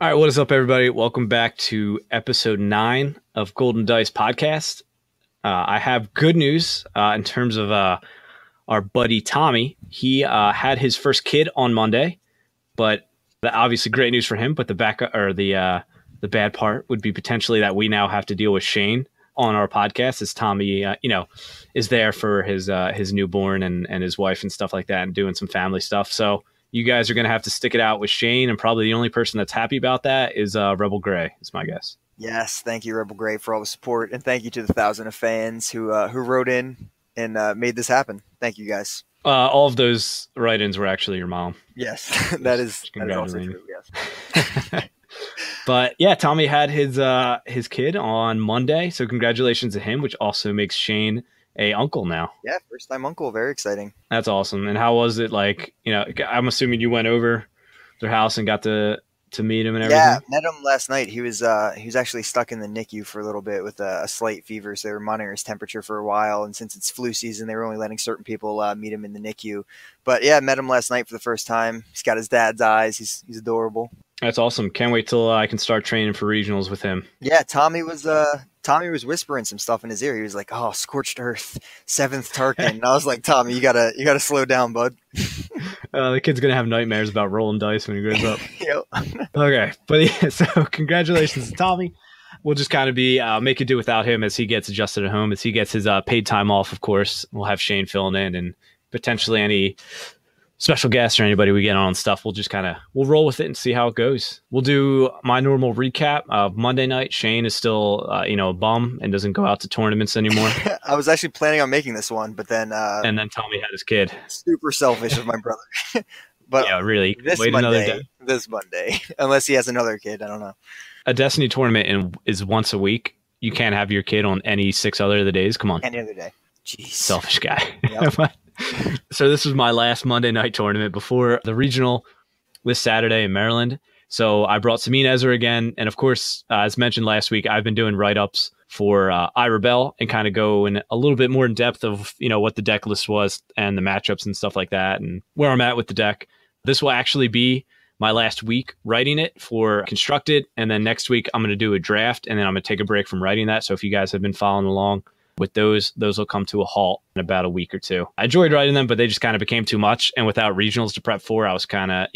All right, what is up, everybody? Welcome back to episode 9 of Golden Dice Podcast. I have good news in terms of our buddy Tommy. He had his first kid on Monday, but obviously great news for him. But the bad part would be potentially that we now have to deal with Shane on our podcast, as Tommy, is there for his newborn and his wife and stuff like that, and doing some family stuff. So you guys are going to have to stick it out with Shane, and probably the only person that's happy about that is Rebel Gray, is my guess. Yes, thank you, Rebel Gray, for all the support, and thank you to the 1,000 of fans who wrote in and made this happen. Thank you, guys. All of those write-ins were actually your mom. Yes, that is also true. Yes. But yeah, Tommy had his kid on Monday, so congratulations to him, which also makes Shane a uncle now. Yeah, first time uncle. Very exciting. That's awesome. And how was it? Like, I'm assuming you went over their house and got to meet him and everything. Yeah, met him last night. He was actually stuck in the NICU for a little bit with a slight fever, so they were monitoring his temperature for a while. And since it's flu season, they were only letting certain people meet him in the NICU. But yeah, met him last night for the first time. He's got his dad's eyes. He's adorable. That's awesome. Can't wait till I can start training for regionals with him. Yeah, Tommy was whispering some stuff in his ear. He was like, "Oh, scorched earth, 7th Tarkin." And I was like, "Tommy, you gotta slow down, bud." The kid's gonna have nightmares about rolling dice when he grows up. Yep. Okay, but yeah, so congratulations to Tommy. We'll just kind of be make it do without him as he gets adjusted at home, as he gets his paid time off. Of course, we'll have Shane filling in, and potentially any special guests or anybody we get on stuff. We'll roll with it and see how it goes. We'll do my normal recap of Monday night. Shane is still, a bum and doesn't go out to tournaments anymore. I was actually planning on making this one, but then and then Tommy had his kid. Super selfish of my brother. But yeah, really. This Monday, unless he has another kid, I don't know. A Destiny tournament is once a week. You can't have your kid on any 6 other of the days. Come on, any other day. Jeez, selfish guy. Yep. So this was my last Monday night tournament before the regional this Saturday in Maryland. So I brought Sabine Ezra again. And of course, as mentioned last week, I've been doing write-ups for I Rebel and kind of go in a little bit more in depth of, what the deck list was and the matchups and stuff like that and where I'm at with the deck. This will actually be my last week writing it for Constructed. And then next week, I'm going to do a draft, and then I'm going to take a break from writing that. So if you guys have been following along with those will come to a halt in about a week or two. I enjoyed writing them, but they just kind of became too much. And without regionals to prep for, I was kind of,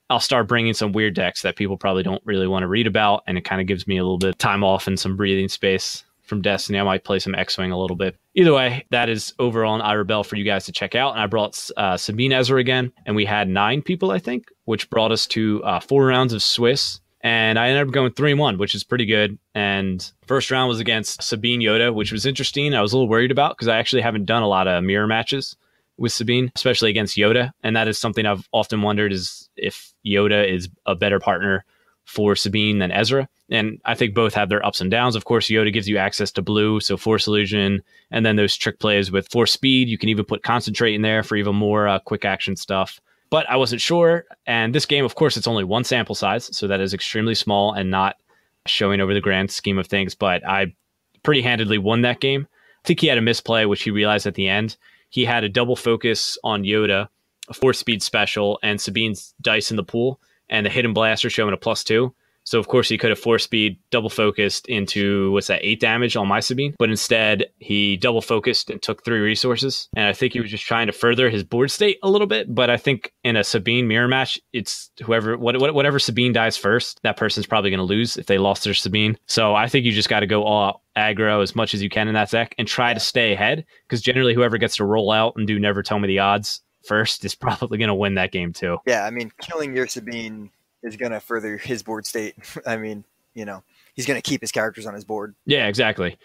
I'll start bringing some weird decks that people probably don't really want to read about. And it kind of gives me a little bit of time off and some breathing space from Destiny. I might play some X-Wing a little bit. Either way, that is over on I Rebel for you guys to check out. And I brought Sabine Ezra again, and we had 9 people, I think, which brought us to 4 rounds of Swiss. And I ended up going 3-1, which is pretty good. And first round was against Sabine Yoda, which was interesting. I was a little worried about because I actually haven't done a lot of mirror matches with Sabine, especially against Yoda. And that is something I've often wondered, is if Yoda is a better partner for Sabine than Ezra. And I think both have their ups and downs. Of course, Yoda gives you access to blue, so Force Illusion, and then those trick plays with Force Speed. You can even put Concentrate in there for even more quick action stuff. But I wasn't sure. And this game, of course, it's only 1 sample size, so that is extremely small and not showing over the grand scheme of things. But I pretty handedly won that game. I think he had a misplay, which he realized at the end. He had a double focus on Yoda, a 4-speed special, and Sabine's dice in the pool, and the hidden blaster showing a +2. So, of course, he could have 4-speed, double focused into, 8 damage on my Sabine. But instead, he double focused and took 3 resources. And I think he was just trying to further his board state a little bit. But I think in a Sabine mirror match, it's whatever Sabine dies first, that person's probably going to lose if they lost their Sabine. So I think you just got to go all aggro as much as you can in that deck and try to stay ahead. Because generally, whoever gets to roll out and do Never Tell Me the Odds first is probably going to win that game too. Yeah, I mean, killing your Sabine is going to further his board state. I mean, he's going to keep his characters on his board. Yeah, exactly.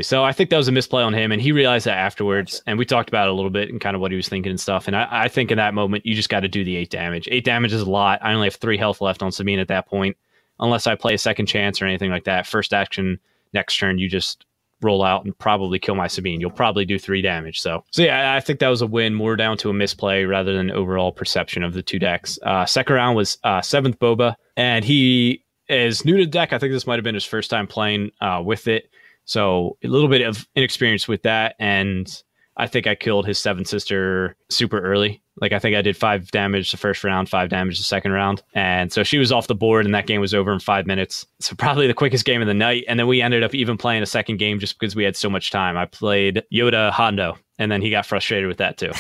So I think that was a misplay on him, and he realized that afterwards. Gotcha. And we talked about it a little bit and kind of what he was thinking and stuff. And I think in that moment, you just got to do the 8 damage. 8 damage is a lot. I only have 3 health left on Sabine at that point, unless I play a second chance or anything like that. First action, next turn, you just roll out and probably kill my Sabine. You'll probably do 3 damage. So yeah, I think that was a win, more down to a misplay rather than overall perception of the 2 decks. Second round was 7th Boba, and he is new to the deck. I think this might have been his first time playing with it. So a little bit of inexperience with that. And I think I killed his Seven Sister super early. Like, I think I did 5 damage the first round, 5 damage the second round. And so she was off the board, and that game was over in 5 minutes. So probably the quickest game of the night. And then we ended up even playing a second game just because we had so much time. I played Yoda Hondo, and then he got frustrated with that too,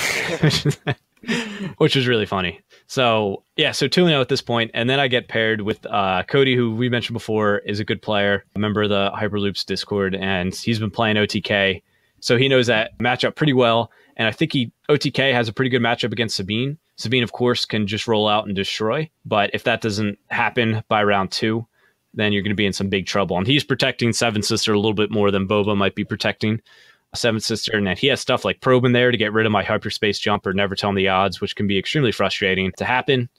which was really funny. So yeah, so 2-0 at this point. And then I get paired with Cody, who we mentioned before is a good player, a member of the Hyperloops Discord, and he's been playing OTK. So he knows that matchup pretty well. And I think OTK has a pretty good matchup against Sabine. Sabine, of course, can just roll out and destroy. But if that doesn't happen by round 2, then you're going to be in some big trouble. And he's protecting Seven Sister a little bit more than Boba might be protecting Seven Sister. And he has stuff like Probe in there to get rid of my hyperspace jump or never tell him the odds, which can be extremely frustrating to happen.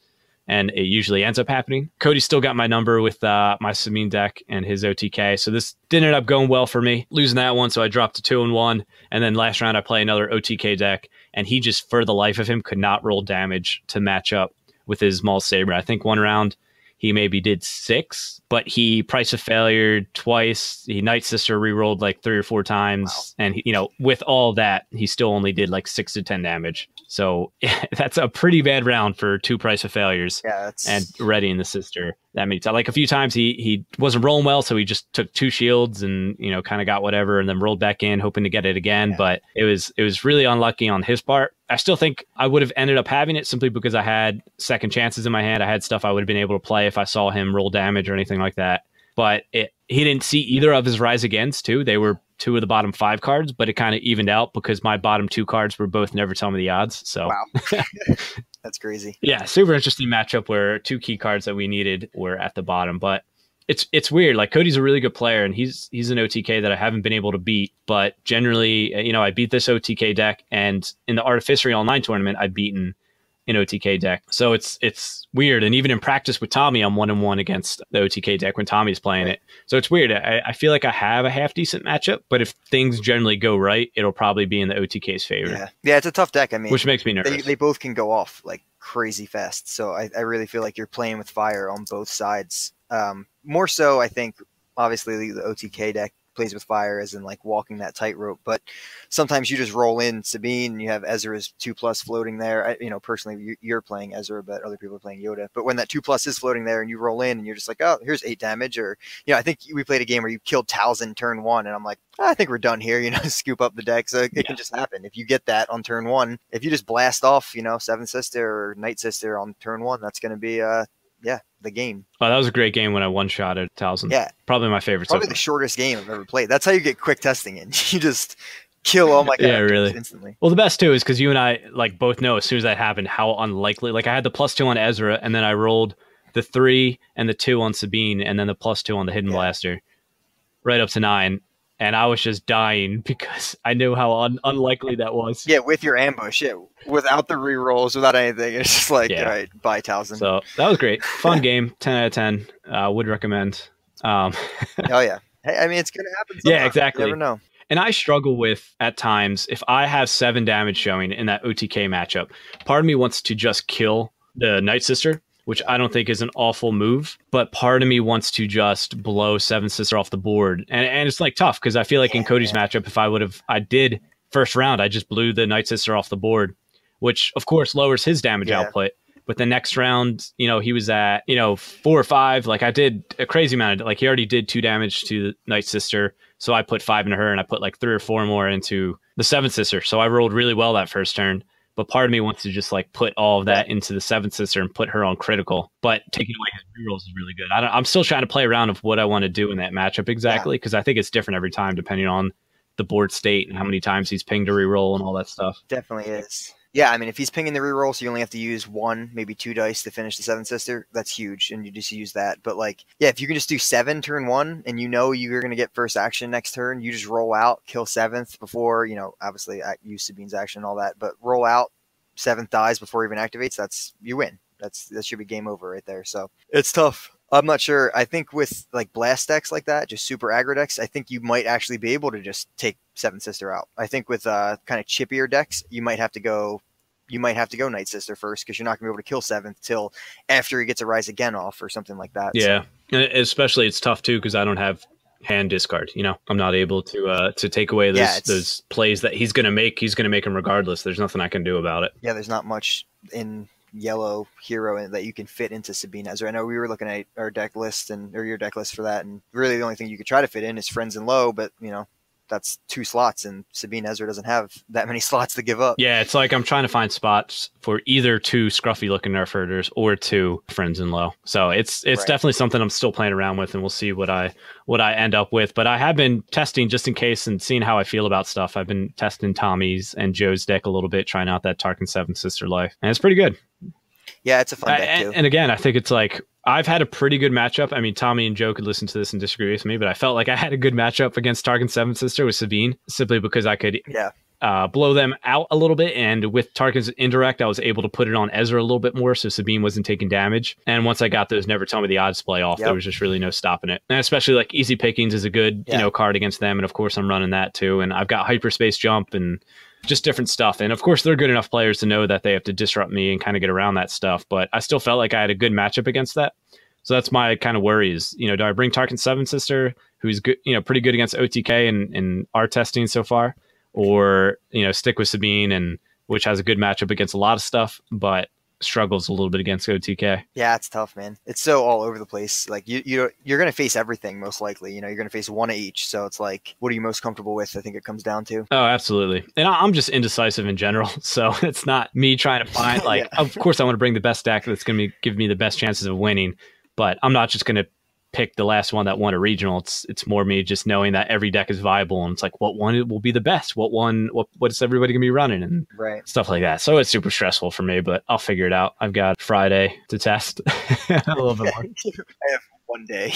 And it usually ends up happening. Cody still got my number with my Sabine deck and his OTK. So this didn't end up going well for me, losing that one. So I dropped to 2-1. And then last round, I play another OTK deck. And he just, for the life of him, could not roll damage to match up with his Maul Saber. I think one round he maybe did 6, but he Price of Failure twice. He Night Sister rerolled like 3 or 4 times. Wow. And, he, with all that, he still only did like 6 to 10 damage. So yeah, that's a pretty bad round for 2 Price of Failures. Yeah, and readying the sister that many times. Like a few times he wasn't rolling well, so he just took 2 shields and kind of got whatever and then rolled back in hoping to get it again. Yeah. But it was really unlucky on his part. I still think I would have ended up having it simply because I had second chances in my hand. I had stuff I would have been able to play if I saw him roll damage or anything like that. But he didn't see either of his Rise Against too. They were 2 of the bottom 5 cards, but it kind of evened out because my bottom 2 cards were both Never Tell Me the Odds. So wow. That's crazy. Yeah, super interesting matchup where 2 key cards that we needed were at the bottom. But it's weird. Like, Cody's a really good player, and he's an OTK that I haven't been able to beat. But generally, I beat this OTK deck, and in the Artificery Online tournament, I've beaten an OTK deck. So it's weird. And even in practice with Tommy, I'm 1-1 against the OTK deck when Tommy's playing it. So it's weird. I feel like I have a half decent matchup, but if things generally go right, it'll probably be in the OTK's favor. Yeah, it's a tough deck. I mean, which makes me nervous. They both can go off like crazy fast. So I really feel like you're playing with fire on both sides. More so, I think, obviously the OTK deck plays with fire as in like walking that tightrope, but sometimes you just roll in Sabine and you have Ezra's 2+ floating there. Personally you're playing Ezra, but other people are playing Yoda. But when that 2+ is floating there and you roll in and you're just like, oh, here's 8 damage, or I think we played a game where you killed Talzin turn 1, and I'm like, I think we're done here. Scoop up the deck. So it can just happen if you get that on turn 1. If you just blast off, Seven Sister or Night Sister on turn 1, that's going to be the game. Oh, that was a great game when I one-shotted Talzin. Yeah. Probably my favorite. Probably the shortest game I've ever played. That's how you get quick testing in. You just kill all my characters really instantly. Well, the best too is because you and I both know as soon as that happened how unlikely. Like, I had the +2 on Ezra, and then I rolled the 3 and the 2 on Sabine, and then the +2 on the Hidden Blaster, right up to 9. And I was just dying because I knew how unlikely that was. Yeah, with your ambush, without the rerolls, without anything. It's just like, all right, bye, Talzin. So that was great. Fun game, 10 out of 10. Would recommend. Oh, yeah. Hey, I mean, it's going to happen sometime. Yeah, exactly. You never know. And I struggle with, at times, if I have 7 damage showing in that OTK matchup, part of me wants to just kill the Night Sister, which I don't think is an awful move, but part of me wants to just blow Seven Sister off the board. And it's like tough because I feel like in Cody's matchup, if I did first round, I just blew the Night Sister off the board, which of course lowers his damage output. But the next round, he was at, 4 or 5. Like, I did a crazy amount of, like, he already did 2 damage to the Night Sister. So I put 5 into her, and I put like 3 or 4 more into the Seven Sister. So I rolled really well that first turn. But part of me wants to just like put all of that into the Seven Sister and put her on critical. But taking away his rerolls is really good. I'm still trying to play around of what I want to do in that matchup exactly, because I think it's different every time depending on the board state and how many times he's pinged a reroll and all that stuff. Definitely is. Yeah, I mean, if he's pinging the reroll, so you only have to use 1, maybe 2 dice to finish the Seven Sister, that's huge, and you just use that. But like, if you can just do 7 turn 1, and you're going to get first action next turn, you just roll out, kill 7th before, obviously use Sabine's action and all that, but roll out, 7th dies before it even activates, you win. That should be game over right there. So it's tough. I'm not sure. I think with like blast decks like that, just super aggro decks, I think you might actually be able to just take Seven Sister out. I think with kind of chippier decks, you might have to go Night Sister first, because you're not gonna be able to kill 7th till after he gets a Rise Again off or something like that. Yeah, so. And especially it's tough too because I don't have hand discard. I'm not able to take away those plays that he's gonna make. He's gonna make them regardless. There's nothing I can do about it. Yeah, there's not much in yellow hero that you can fit into Sabine Ezra. I know we were looking at our deck list or your deck list for that, and really the only thing you could try to fit in is Friends in Low, but that's 2 slots, and Sabine Ezra doesn't have that many slots to give up. Yeah, it's like I'm trying to find spots for either 2 scruffy looking nerf herders or 2 Friends in Low. So it's right. Definitely something I'm still playing around with, and we'll see what I end up with. But I have been testing just in case and seeing how I feel about stuff. I've been testing Tommy's and Joe's deck a little bit, trying out that Tarkin 7 Sister Life, and it's pretty good. Yeah, it's a fun deck too. And again, I think it's like I've had a pretty good matchup. I mean, Tommy and Joe could listen to this and disagree with me, but I felt like I had a good matchup against Tarkin 7 Sister with Sabine, simply because I could blow them out a little bit. And with Tarkin's indirect, I was able to put it on Ezra a little bit more, so Sabine wasn't taking damage. And once I got those Never Tell Me the Odds play off, there was just really no stopping it. And especially like Easy Pickings is a good card against them. And of course, I'm running that too. And I've got Hyperspace Jump and just different stuff. And of course, they're good enough players to know that they have to disrupt me and kind of get around that stuff. But I still felt like I had a good matchup against that. So that's my kind of worries. Do I bring Tarkin 7 Sister, who's good, pretty good against OTK in our testing so far, or stick with Sabine, and which has a good matchup against a lot of stuff, but struggles a little bit against OTK. Yeah, it's tough, man. It's so all over the place. Like you're going to face everything most likely. You're going to face one of each. So it's like, what are you most comfortable with? I think it comes down to. Oh, absolutely. And I'm just indecisive in general. So it's not me trying to find of course I want to bring the best deck that's going to give me the best chances of winning, but I'm not just going to pick the last one that won a regional. It's more me just knowing that every deck is viable, and it's like, what one will be the best? What is everybody gonna be running, and stuff like that. So it's super stressful for me, but I'll figure it out. I've got Friday to test a little bit more. I have one day.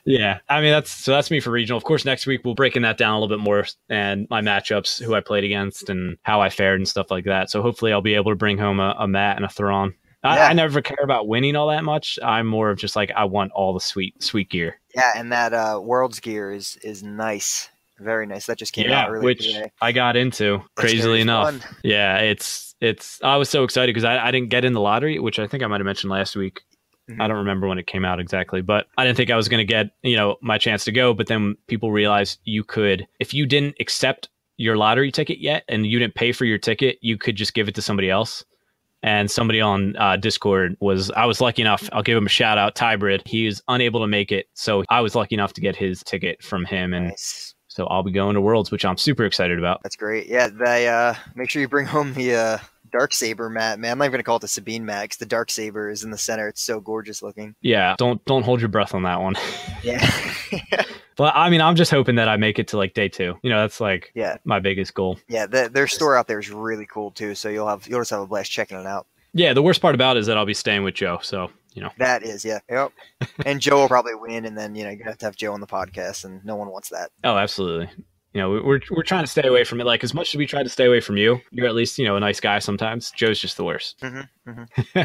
Yeah, I mean that's me for regional. Of course, next week we'll breaking that down a little bit more, and my matchups, who I played against, and how I fared and stuff like that. So hopefully I'll be able to bring home a Matt and a Thrawn. I never care about winning all that much. I'm more of just like, I want all the sweet gear. Yeah, and that Worlds gear is nice. Very nice. That just came out earlier which today. I got into, crazily enough. Fun. Yeah, it's I was so excited because I didn't get in the lottery, which I think I might have mentioned last week. Mm-hmm. I don't remember when it came out exactly, but I didn't think I was going to get, my chance to go. But then people realized you could, if you didn't accept your lottery ticket yet and you didn't pay for your ticket, you could just give it to somebody else. And somebody on Discord I was lucky enough, I'll give him a shout out, Tybrid. He was unable to make it, so I was lucky enough to get his ticket from him. And so I'll be going to Worlds, which I'm super excited about. That's great. Yeah, they make sure you bring home the Darksaber mat, man. I'm not even going to call it the Sabine mat, because the Darksaber is in the center. It's so gorgeous looking. Yeah, don't hold your breath on that one. Yeah. But I mean, I'm just hoping that I make it to like day 2. That's like my biggest goal. Yeah, their store out there is really cool too. So you'll just have a blast checking it out. Yeah, the worst part about it is that I'll be staying with Joe. So that is Yep. And Joe will probably win, and then you have to have Joe on the podcast, and no one wants that. Oh, absolutely. We're trying to stay away from it. Like, as much as we try to stay away from you, you're at least, a nice guy sometimes. Joe's just the worst. Mm-hmm, mm-hmm.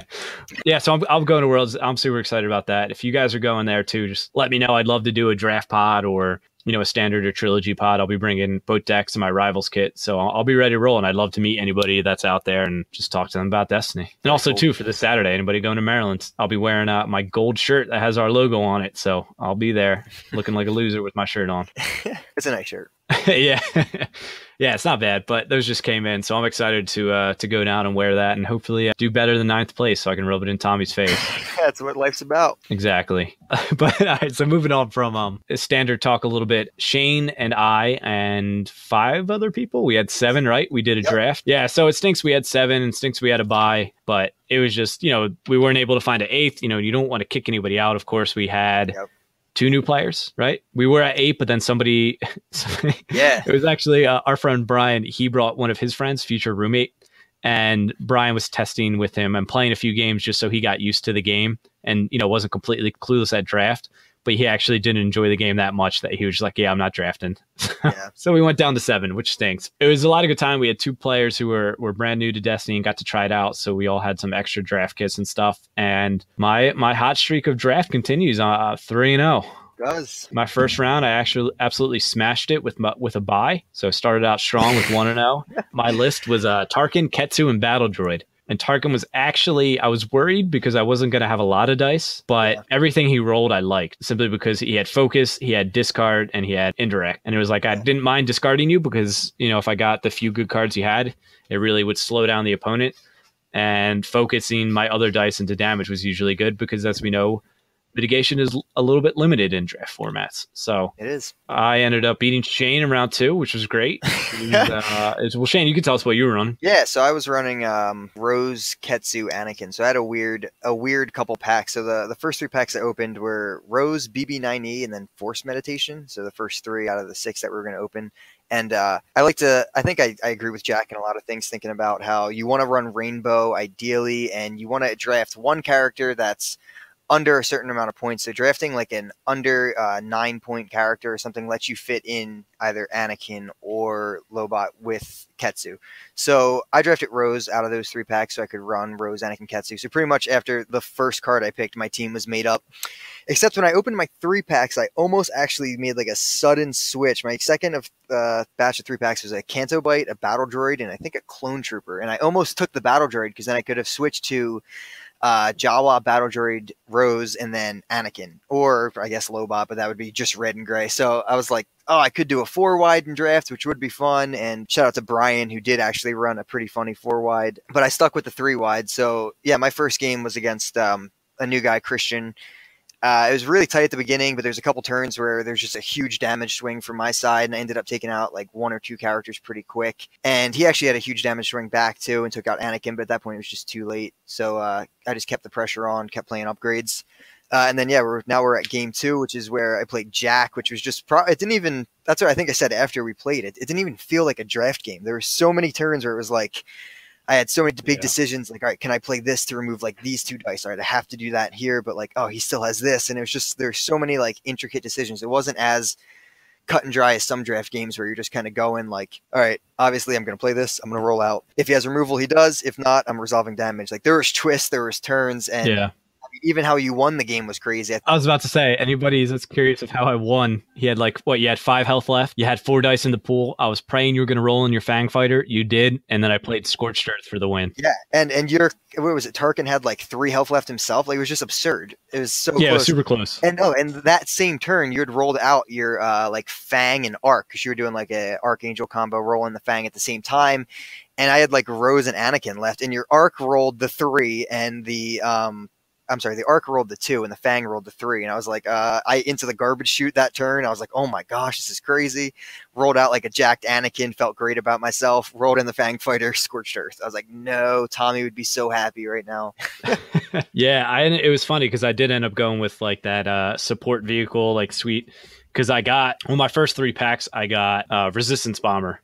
Yeah, so I'm going to Worlds. I'm super excited about that. If you guys are going there too, just let me know. I'd love to do a draft pod or, a standard or trilogy pod. I'll be bringing both decks and my Rivals kit. So I'll be ready to roll, and I'd love to meet anybody that's out there and just talk to them about Destiny. And also too, for this Saturday, anybody going to Maryland, I'll be wearing my gold shirt that has our logo on it. So I'll be there looking like a loser with my shirt on. It's a nice shirt. Yeah. Yeah, it's not bad, but those just came in. So I'm excited to go down and wear that and hopefully do better than 9th place so I can rub it in Tommy's face. That's what life's about. Exactly. But all right, so moving on from standard talk a little bit, Shane and I and 5 other people, we had 7, right? We did a draft. Yeah, so it stinks we had 7 and stinks we had a bye, but it was just, we weren't able to find an 8th. You don't want to kick anybody out. Of course, we had 2 new players, right? We were at 8, but then somebody it was actually our friend Brian. He brought one of his friends, future roommate, and Brian was testing with him and playing a few games just so he got used to the game and, wasn't completely clueless at draft, but he actually didn't enjoy the game that much that he was just like, yeah, I'm not drafting. So we went down to 7, which stinks. It was a lot of good time. We had 2 players who were brand new to Destiny and got to try it out. So we all had some extra draft kits and stuff. And my hot streak of draft continues on 3-0. Does. My first round, I actually absolutely smashed it with a bye. So I started out strong with 1-0. My list was Tarkin, Ketsu, and Battle Droid. And Tarkin was actually, I was worried because I wasn't going to have a lot of dice, but everything he rolled I liked, simply because he had focus, he had discard, and he had indirect. And it was like, I didn't mind discarding you because, you know, if I got the few good cards you had, it really would slow down the opponent. And focusing my other dice into damage was usually good because, as we know, mitigation is a little bit limited in draft formats. So it is. I ended up beating Shane in round 2, which was great. Well, Shane, you can tell us what you were running. Yeah, so I was running Rose, Ketsu, Anakin. So I had a weird couple packs. So the first 3 packs I opened were Rose, BB9E, and then Force Meditation. So the first 3 out of the 6 that we were going to open. And I think I agree with Jack in a lot of things, thinking about how you want to run Rainbow ideally, and you want to draft one character that's under a certain amount of points. So drafting like an under 9-point character or something lets you fit in either Anakin or Lobot with Ketsu. So I drafted Rose out of those 3 packs so I could run Rose, Anakin, Ketsu. So pretty much after the first card I picked, my team was made up. Except when I opened my 3 packs, I almost actually made like a sudden switch. My second of batch of 3 packs was a Canto Bite, a Battle Droid, and I think a Clone Trooper. And I almost took the Battle Droid because then I could have switched to Jawa, Battle Droid, Rose, and then Anakin. Or I guess Lobot, but that would be just red and gray. So I was like, oh, I could do a 4-wide in draft, which would be fun. And shout out to Brian, who did actually run a pretty funny 4-wide. But I stuck with the 3-wide. So yeah, my first game was against a new guy, Christian. It was really tight at the beginning, but there's a couple turns where there's just a huge damage swing from my side, and I ended up taking out like 1 or 2 characters pretty quick. And he actually had a huge damage swing back too and took out Anakin, but at that point it was just too late. So I just kept the pressure on, kept playing upgrades. And then, yeah, we're at game 2, which is where I played Jack, which was just it didn't even, that's what I think I said after we played it. It didn't even feel like a draft game. There were so many turns where it was like, I had so many big decisions, like, all right, can I play this to remove like these 2 dice? All right, I have to do that here, but like, oh, he still has this. And it was just, there's so many like intricate decisions. It wasn't as cut and dry as some draft games where you're just kind of going like, all right, obviously I'm going to play this. I'm going to roll out. If he has removal, he does. If not, I'm resolving damage. Like there was twists, there was turns, and even how you won the game was crazy. I was about to say, anybody that's curious of how I won, he had like, you had 5 health left. You had 4 dice in the pool. I was praying you were going to roll in your Fang Fighter. You did. And then I played Scorched Earth for the win. Yeah. And what was it? Tarkin had like 3 health left himself. Like it was just absurd. It was so close. Yeah, it was super close. And and that same turn, you had rolled out your like Fang and Arc, because you were doing like a Archangel combo, rolling the Fang at the same time. And I had like Rose and Anakin left, and your Arc rolled the 3, and the Arc rolled the 2 and the Fang rolled the 3. And I was like, I into the garbage chute that turn. I was like, oh my gosh, this is crazy. Rolled out like a jacked Anakin, felt great about myself. Rolled in the Fang Fighter, Scorched Earth. I was like, no, Tommy would be so happy right now. Yeah, it was funny because I did end up going with like that support vehicle, like sweet. Because I got, my first 3 packs, I got Resistance Bomber.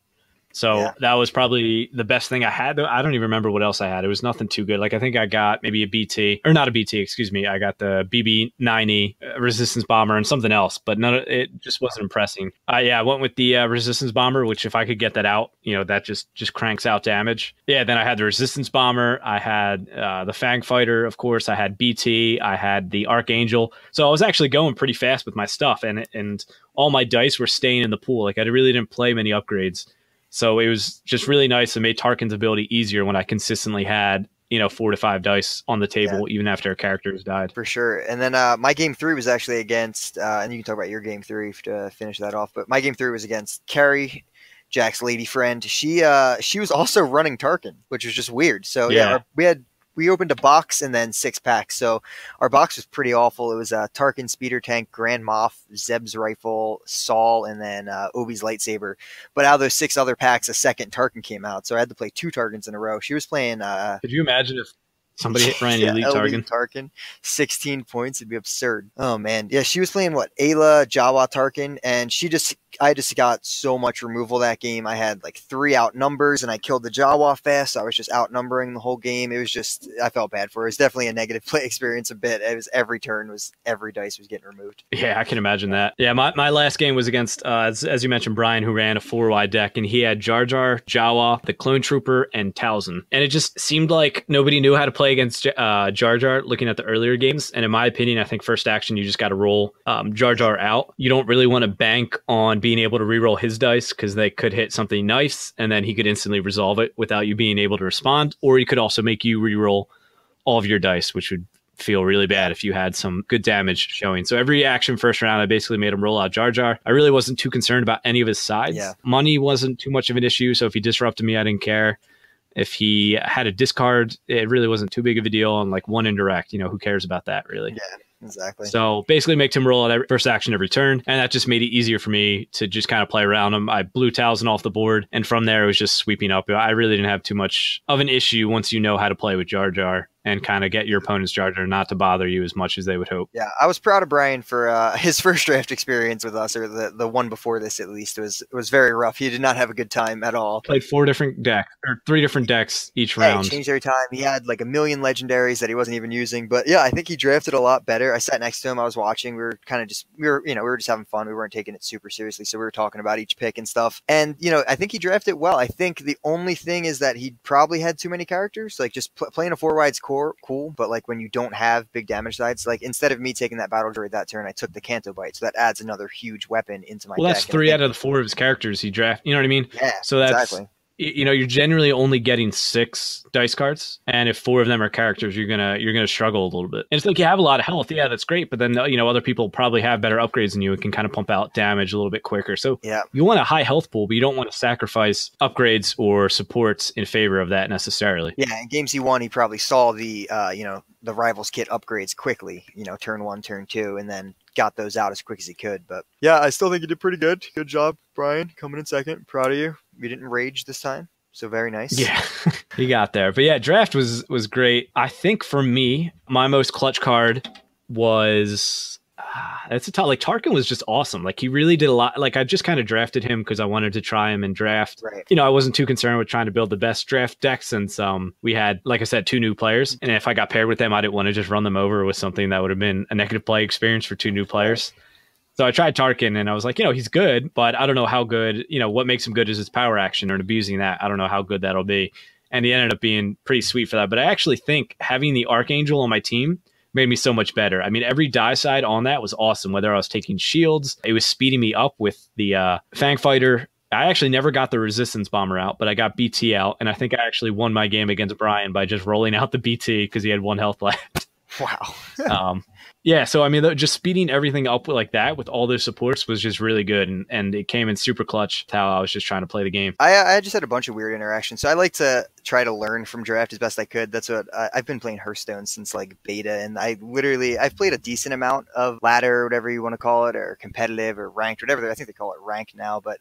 So that was probably the best thing I had. I don't even remember what else I had. It was nothing too good. Like I think I got maybe a BT, or not a BT, excuse me. I got the BB9E Resistance Bomber and something else, but it just wasn't impressing. I went with the Resistance Bomber, which if I could get that out, that just cranks out damage. Yeah, then I had the Resistance Bomber. I had the Fang Fighter, of course. I had BT. I had the Archangel. So I was actually going pretty fast with my stuff, and all my dice were staying in the pool. Like I really didn't play many upgrades. So it was just really nice and made Tarkin's ability easier when I consistently had, 4 to 5 dice on the table, even after characters died. For sure. And then my game 3 was actually against, and you can talk about your game 3 to finish that off, but my game 3 was against Carrie, Jack's lady friend. She was also running Tarkin, which was just weird. So we opened a box and then 6 packs. So our box was pretty awful. It was Tarkin, Speeder Tank, Grand Moff, Zeb's Rifle, Saul, and then Obi's Lightsaber. But out of those 6 other packs, a second Tarkin came out. So I had to play 2 Tarkins in a row. She was playing... Could you imagine if somebody ran Elite Tarkin? 16 points. It'd be absurd. Oh, man. Yeah, she was playing, Ayla, Jawa, Tarkin, and I just got so much removal that game. I had like 3 outnumbers, and I killed the Jawa fast. So I was just outnumbering the whole game. It was just, I felt bad for her. It was definitely a negative play experience a bit. It was every dice was getting removed. Yeah, I can imagine that. Yeah, my last game was against, as you mentioned, Brian, who ran a 4-wide deck, and he had Jar Jar, Jawa, the Clone Trooper, and Talzin. And it just seemed like nobody knew how to play play against Jar Jar, looking at the earlier games, and in my opinion, I think first action you just got to roll Jar Jar out. You don't really want to bank on being able to reroll his dice because they could hit something nice, and then he could instantly resolve it without you being able to respond. Or he could also make you reroll all of your dice, which would feel really bad if you had some good damage showing. So every action first round, I basically made him roll out Jar Jar. I really wasn't too concerned about any of his sides. Yeah. Money wasn't too much of an issue, so if he disrupted me, I didn't care. If he had a discard, it really wasn't too big of a deal. And like one indirect, who cares about that really? Yeah, exactly. So basically make him roll at first action every turn. And that just made it easier for me to just kind of play around him. I blew Talzin off the board. And from there, it was just sweeping up. I really didn't have too much of an issue once you know how to play with Jar Jar and kind of get your opponent's Jar Jar not to bother you as much as they would hope. Yeah, I was proud of Brian for his first draft experience with us, or the one before this at least. It was very rough. He did not have a good time at all. Played 3 different decks each round. He changed every time. He had like a million legendaries that he wasn't even using. But yeah, I think he drafted a lot better. I sat next to him. I was watching. We were kind of just we were just having fun. We weren't taking it super seriously, so we were talking about each pick and stuff. And I think he drafted well. I think the only thing is that he probably had too many characters. Like just playing a 4-wide's cool, but like when you don't have big damage sides, like instead of me taking that battle droid that turn, I took the Canto Bite, so that adds another huge weapon into my deck. Well, that's 3 out of the 4 of his characters he drafted. You know what I mean? Yeah, so that's exactly. You're generally only getting 6 dice cards, and if 4 of them are characters, you're gonna struggle a little bit. And it's like you have a lot of health, yeah, that's great, but then other people probably have better upgrades than you and can kind of pump out damage a little bit quicker. So yeah, you want a high health pool, but you don't want to sacrifice upgrades or supports in favor of that necessarily. Yeah, in games he won, he probably saw the the rivals kit upgrades quickly, turn 1, turn 2, and then got those out as quick as he could. But yeah, I still think you did pretty good. Good job, Brian, coming in second. Proud of you. You didn't rage this time, so very nice. Yeah, he got there. But yeah, draft was great. I think for me, my most clutch card was that's a tough. Like Tarkin was just awesome. Like he really did a lot. Like I just kind of drafted him because I wanted to try him in draft. Right. I wasn't too concerned with trying to build the best draft deck since we had, like I said, 2 new players, and if I got paired with them, I didn't want to just run them over with something that would have been a negative play experience for 2 new players. So I tried Tarkin, and I was like, he's good, but I don't know how good. What makes him good is his power action and abusing that. I don't know how good that'll be, and he ended up being pretty sweet for that. But I actually think having the Archangel on my team made me so much better. I mean, every die side on that was awesome. Whether I was taking shields, it was speeding me up with the Fang Fighter. I actually never got the Resistance Bomber out, but I got BT out, and I think I actually won my game against Brian by just rolling out the BT because he had 1 health left. Wow. Yeah, so I mean, just speeding everything up like that with all those supports was just really good, and it came in super clutch how I was just trying to play the game. I just had a bunch of weird interactions, so I like to try to learn from draft as best I could. That's what I've been playing Hearthstone since like beta, and I've played a decent amount of ladder, or whatever you want to call it, or competitive or ranked, whatever. I think they call it ranked now, but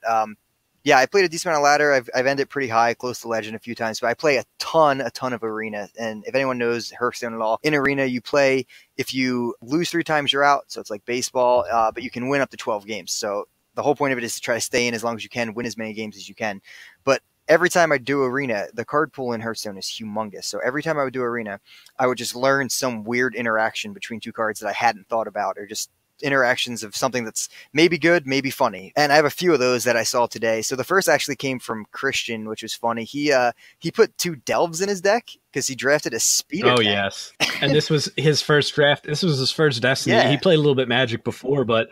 yeah, I played a decent amount of ladder. I've ended pretty high, close to legend a few times, but I play a ton of arena. And if anyone knows Hearthstone at all, in arena you play, if you lose 3 times, you're out. So it's like baseball, but you can win up to 12 games. So the whole point of it is to try to stay in as long as you can, win as many games as you can. But every time I do arena, the card pool in Hearthstone is humongous. So every time I would do arena, I would just learn some weird interaction between 2 cards that I hadn't thought about, or just interactions of something that's maybe good, maybe funny. And I have a few of those that I saw today. So the first actually came from Christian, which was funny. He put 2 delves in his deck because he drafted a speeder. Oh, tank. yes. And this was his first draft. This was his first Destiny. Yeah. He played a little bit Magic before, but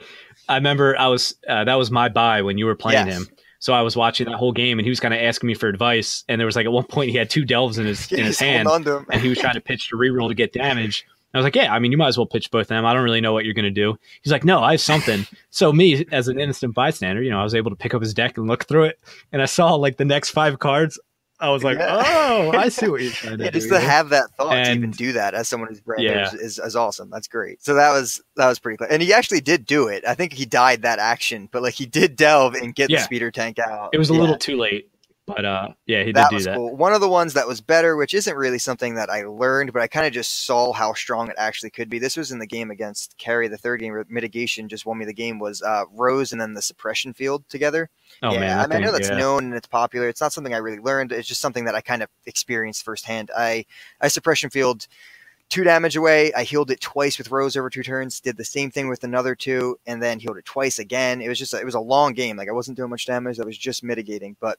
I remember that was my buy when you were playing him. So I was watching that whole game, and he was kind of asking me for advice. And there was like at one point he had 2 delves in his hand, and he was trying to pitch to reroll to get damage. I was like, yeah, I mean, you might as well pitch both of them. I don't really know what you're going to do. He's like, no, I have something. So me, as an innocent bystander, I was able to pick up his deck and look through it. And I saw like the next 5 cards. I was like, oh, I see what you're trying to do. Just to have that thought to even do that as someone who's brand new is awesome. That's great. So that was pretty cool. And he actually did do it. I think he died that action, but like he did delve and get the speeder tank out. It was a little too late. But yeah, he did do that. Cool. One of the ones that was better, which isn't really something that I learned, but I kind of just saw how strong it actually could be. This was in the game against Carrie, the 3rd game where Mitigation just won me the game, was Rose and then the Suppression Field together. Oh, yeah, man, I know that's known and it's popular. It's not something I really learned. It's just something that I kind of experienced firsthand. I Suppression Field 2 damage away. I healed it twice with Rose over 2 turns, did the same thing with another 2, and then healed it twice again. It was a long game. Like I wasn't doing much damage. I was just mitigating, but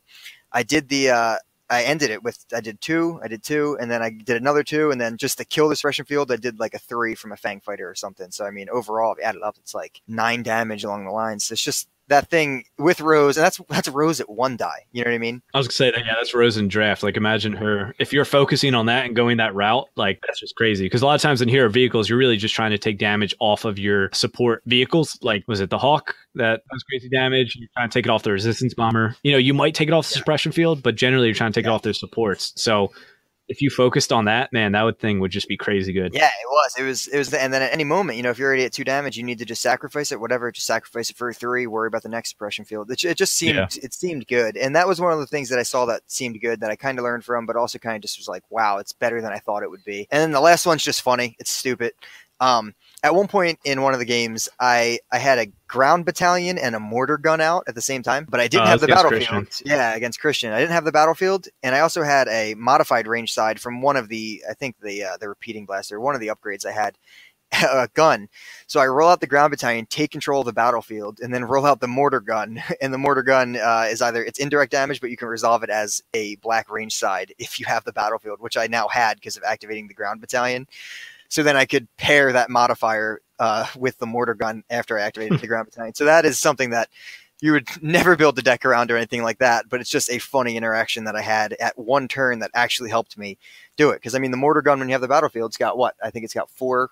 I did the I ended it with, I did two, and then I did another two, and then just to kill the suppression field, I did like a 3 from a Fang Fighter or something. So I mean, overall, if you add it up, it's like 9 damage along the lines. It's just that thing with Rose, and that's Rose at 1 die. You know what I mean? I was gonna say that, yeah, that's Rose in draft. Like, imagine her if you're focusing on that and going that route. Like, that's just crazy. Because a lot of times in hero vehicles, you're really just trying to take damage off of your support vehicles. Like, was it the Hawk that does crazy damage? You're trying to take it off the resistance bomber. You know, you might take it off the suppression field, but generally you're trying to take it off their supports. So if you focused on that, man, that thing would just be crazy good. Yeah, it was, and then at any moment, you know, if you're already at 2 damage, you need to just sacrifice it, whatever, just sacrifice it for 3, worry about the next suppression field. It just seemed, it seemed good. And that was one of the things that I saw that seemed good that I kind of learned from, but also kind of just was like, wow, it's better than I thought it would be. And then the last one's just funny. It's stupid. At one point in one of the games, I had a ground battalion and a mortar gun out at the same time, but I didn't have the battlefield. Christian. Yeah, against Christian. I didn't have the battlefield, and I also had a modified range side from one of the, I think the repeating blaster, one of the upgrades I had, a gun. So I roll out the ground battalion, take control of the battlefield, and then roll out the mortar gun. And the mortar gun is either, it's indirect damage, but you can resolve it as a black range side if you have the battlefield, which I now had because of activating the ground battalion. So then I could pair that modifier with the mortar gun after I activated the ground battalion. So that is something that you would never build the deck around or anything like that, but it's just a funny interaction that I had at 1 turn that actually helped me do it. Because, I mean, the mortar gun, when you have the battlefield, it's got what? I think it's got four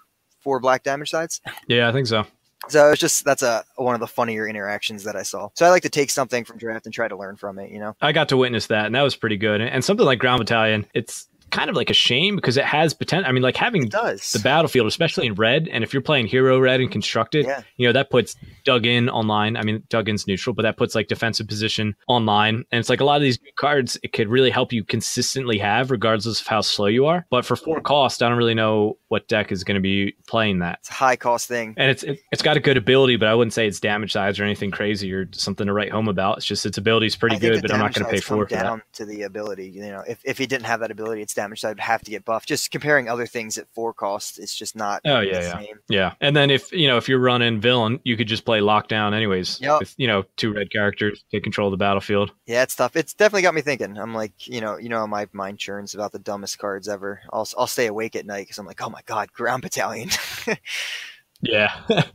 black damage sides. Yeah, I think so. So it's just, that's one of the funnier interactions that I saw. So I like to take something from draft and try to learn from it, you know? I got to witness that, and that was pretty good. And something like ground battalion, it's kind of like a shame because it has potential. I mean, like having the battlefield, especially in red, and if you're playing hero red and constructed, you know, that puts dug in online. I mean, dug in's neutral, but that puts like defensive position online. And it's like a lot of these cards, it could really help you consistently have regardless of how slow you are. But for 4 cost, I don't really know what deck is going to be playing that. It's a high cost thing. And it's got a good ability, but I wouldn't say it's damage size or anything crazy or something to write home about. It's just its ability is pretty good, but I'm not going to pay 4 for that. Down to the ability, you know, if he didn't have that ability, its damage side would have to get buffed. Just comparing other things at 4 cost, it's just not the same. Yeah. And then if you're running villain, you could just play lockdown anyways. With 2 red characters, take control of the battlefield. Yeah, it's tough. It's definitely got me thinking. I'm like, you know, my mind churns about the dumbest cards ever. I'll stay awake at night because I'm like, oh my god, ground battalion. Yeah.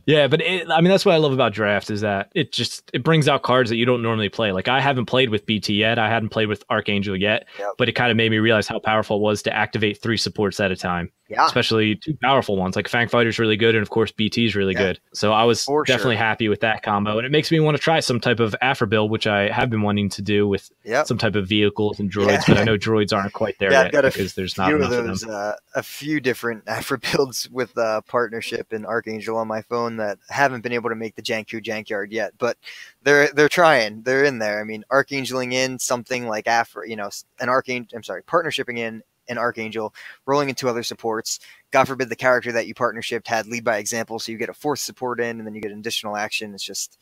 Yeah, but I mean, that's what I love about draft is that it brings out cards that you don't normally play. Like, I haven't played with BT yet. I hadn't played with Archangel yet, but it kind of made me realize how powerful it was to activate 3 supports at a time. Yeah. Especially 2 powerful ones. Like Fang Fighter's really good, and of course BT is really good. So I was definitely happy with that combo, and it makes me want to try some type of Afro build, which I have been wanting to do with some type of vehicles and droids, but I know droids aren't quite there yet because there's not enough of them. A few different Afro builds with partnership and Archangel on my phone that haven't been able to make the Jankku Jankyard yet, but they're trying. They're in there. I mean, Archangeling in something like Afro, you know, partnershiping in an Archangel, rolling into other supports. God forbid the character that you partnershiped had lead by example, so you get a 4th support in, and then you get an additional action. It's just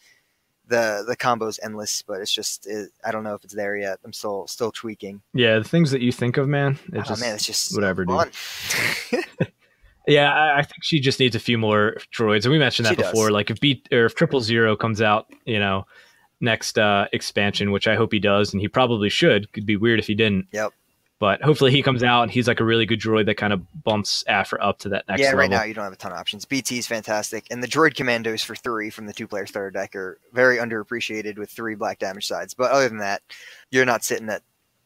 the combo's endless, but it's just I don't know if it's there yet. I'm still tweaking. Yeah, the things that you think of, man. It's just whatever, fun. Dude. Yeah, I think she just needs a few more droids, and we mentioned that before. Like if 000 comes out, you know, next expansion, which I hope he does, and he probably should. Could be weird if he didn't. Yep. But hopefully he comes out and he's like a really good droid that kind of bumps Afra up to that next level. Yeah, right now you don't have a ton of options. BT is fantastic. And the droid commandos for 3 from the 2-player starter deck are very underappreciated with 3 black damage sides. But other than that, you're not sitting at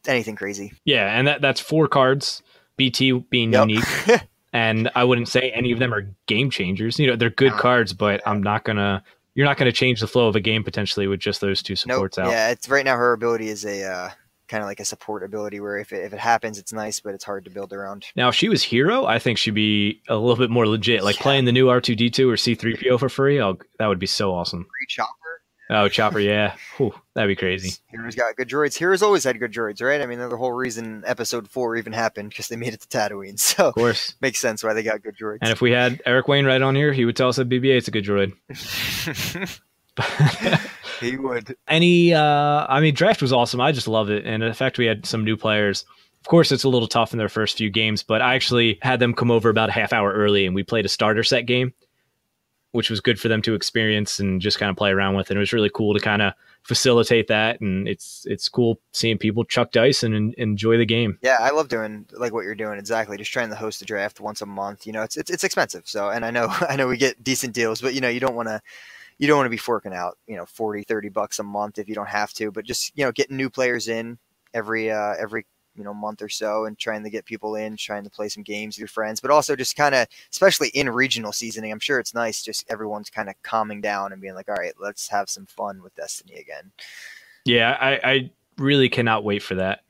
anything crazy. Yeah, and that's 4 cards, BT being unique. And I wouldn't say any of them are game changers. You know, they're good cards, but you're not gonna change the flow of a game potentially with just those 2 supports out. Yeah, it's right now her ability is a kind of like a support ability where if it happens, it's nice, but it's hard to build around. Now, if she was hero, I think she'd be a little bit more legit. Like playing the new R2-D2 or C-3PO for free, that would be so awesome. Free Chopper. Oh, Chopper, yeah. Whew, that'd be crazy. Heroes got good droids. Heroes always had good droids, right? I mean, they're the whole reason Episode 4 even happened, because they made it to Tatooine. So, of course, makes sense why they got good droids. And if we had Eric Wainwright on here, he would tell us that BB-8's a good droid. He would. I mean, draft was awesome. I just loved it. And the fact we had some new players. Of course, it's a little tough in their first few games, but I actually had them come over about a half hour early, and we played a starter set game. which was good for them to experience and just kind of play around with. And it was really cool to kind of facilitate that. And it's cool seeing people chuck dice and enjoy the game. Yeah, I love doing like what you're doing. Exactly. Just trying to host a draft once a month. It's expensive. So, and I know we get decent deals, but you don't want to be forking out, $40-$30 a month if you don't have to, but just, getting new players in every month or so and trying to get people in, trying to play some games with your friends, but also just kind of, especially in regional seasoning, I'm sure it's nice. Just everyone's kind of calming down and being like, all right, let's have some fun with Destiny again. Yeah. I really cannot wait for that.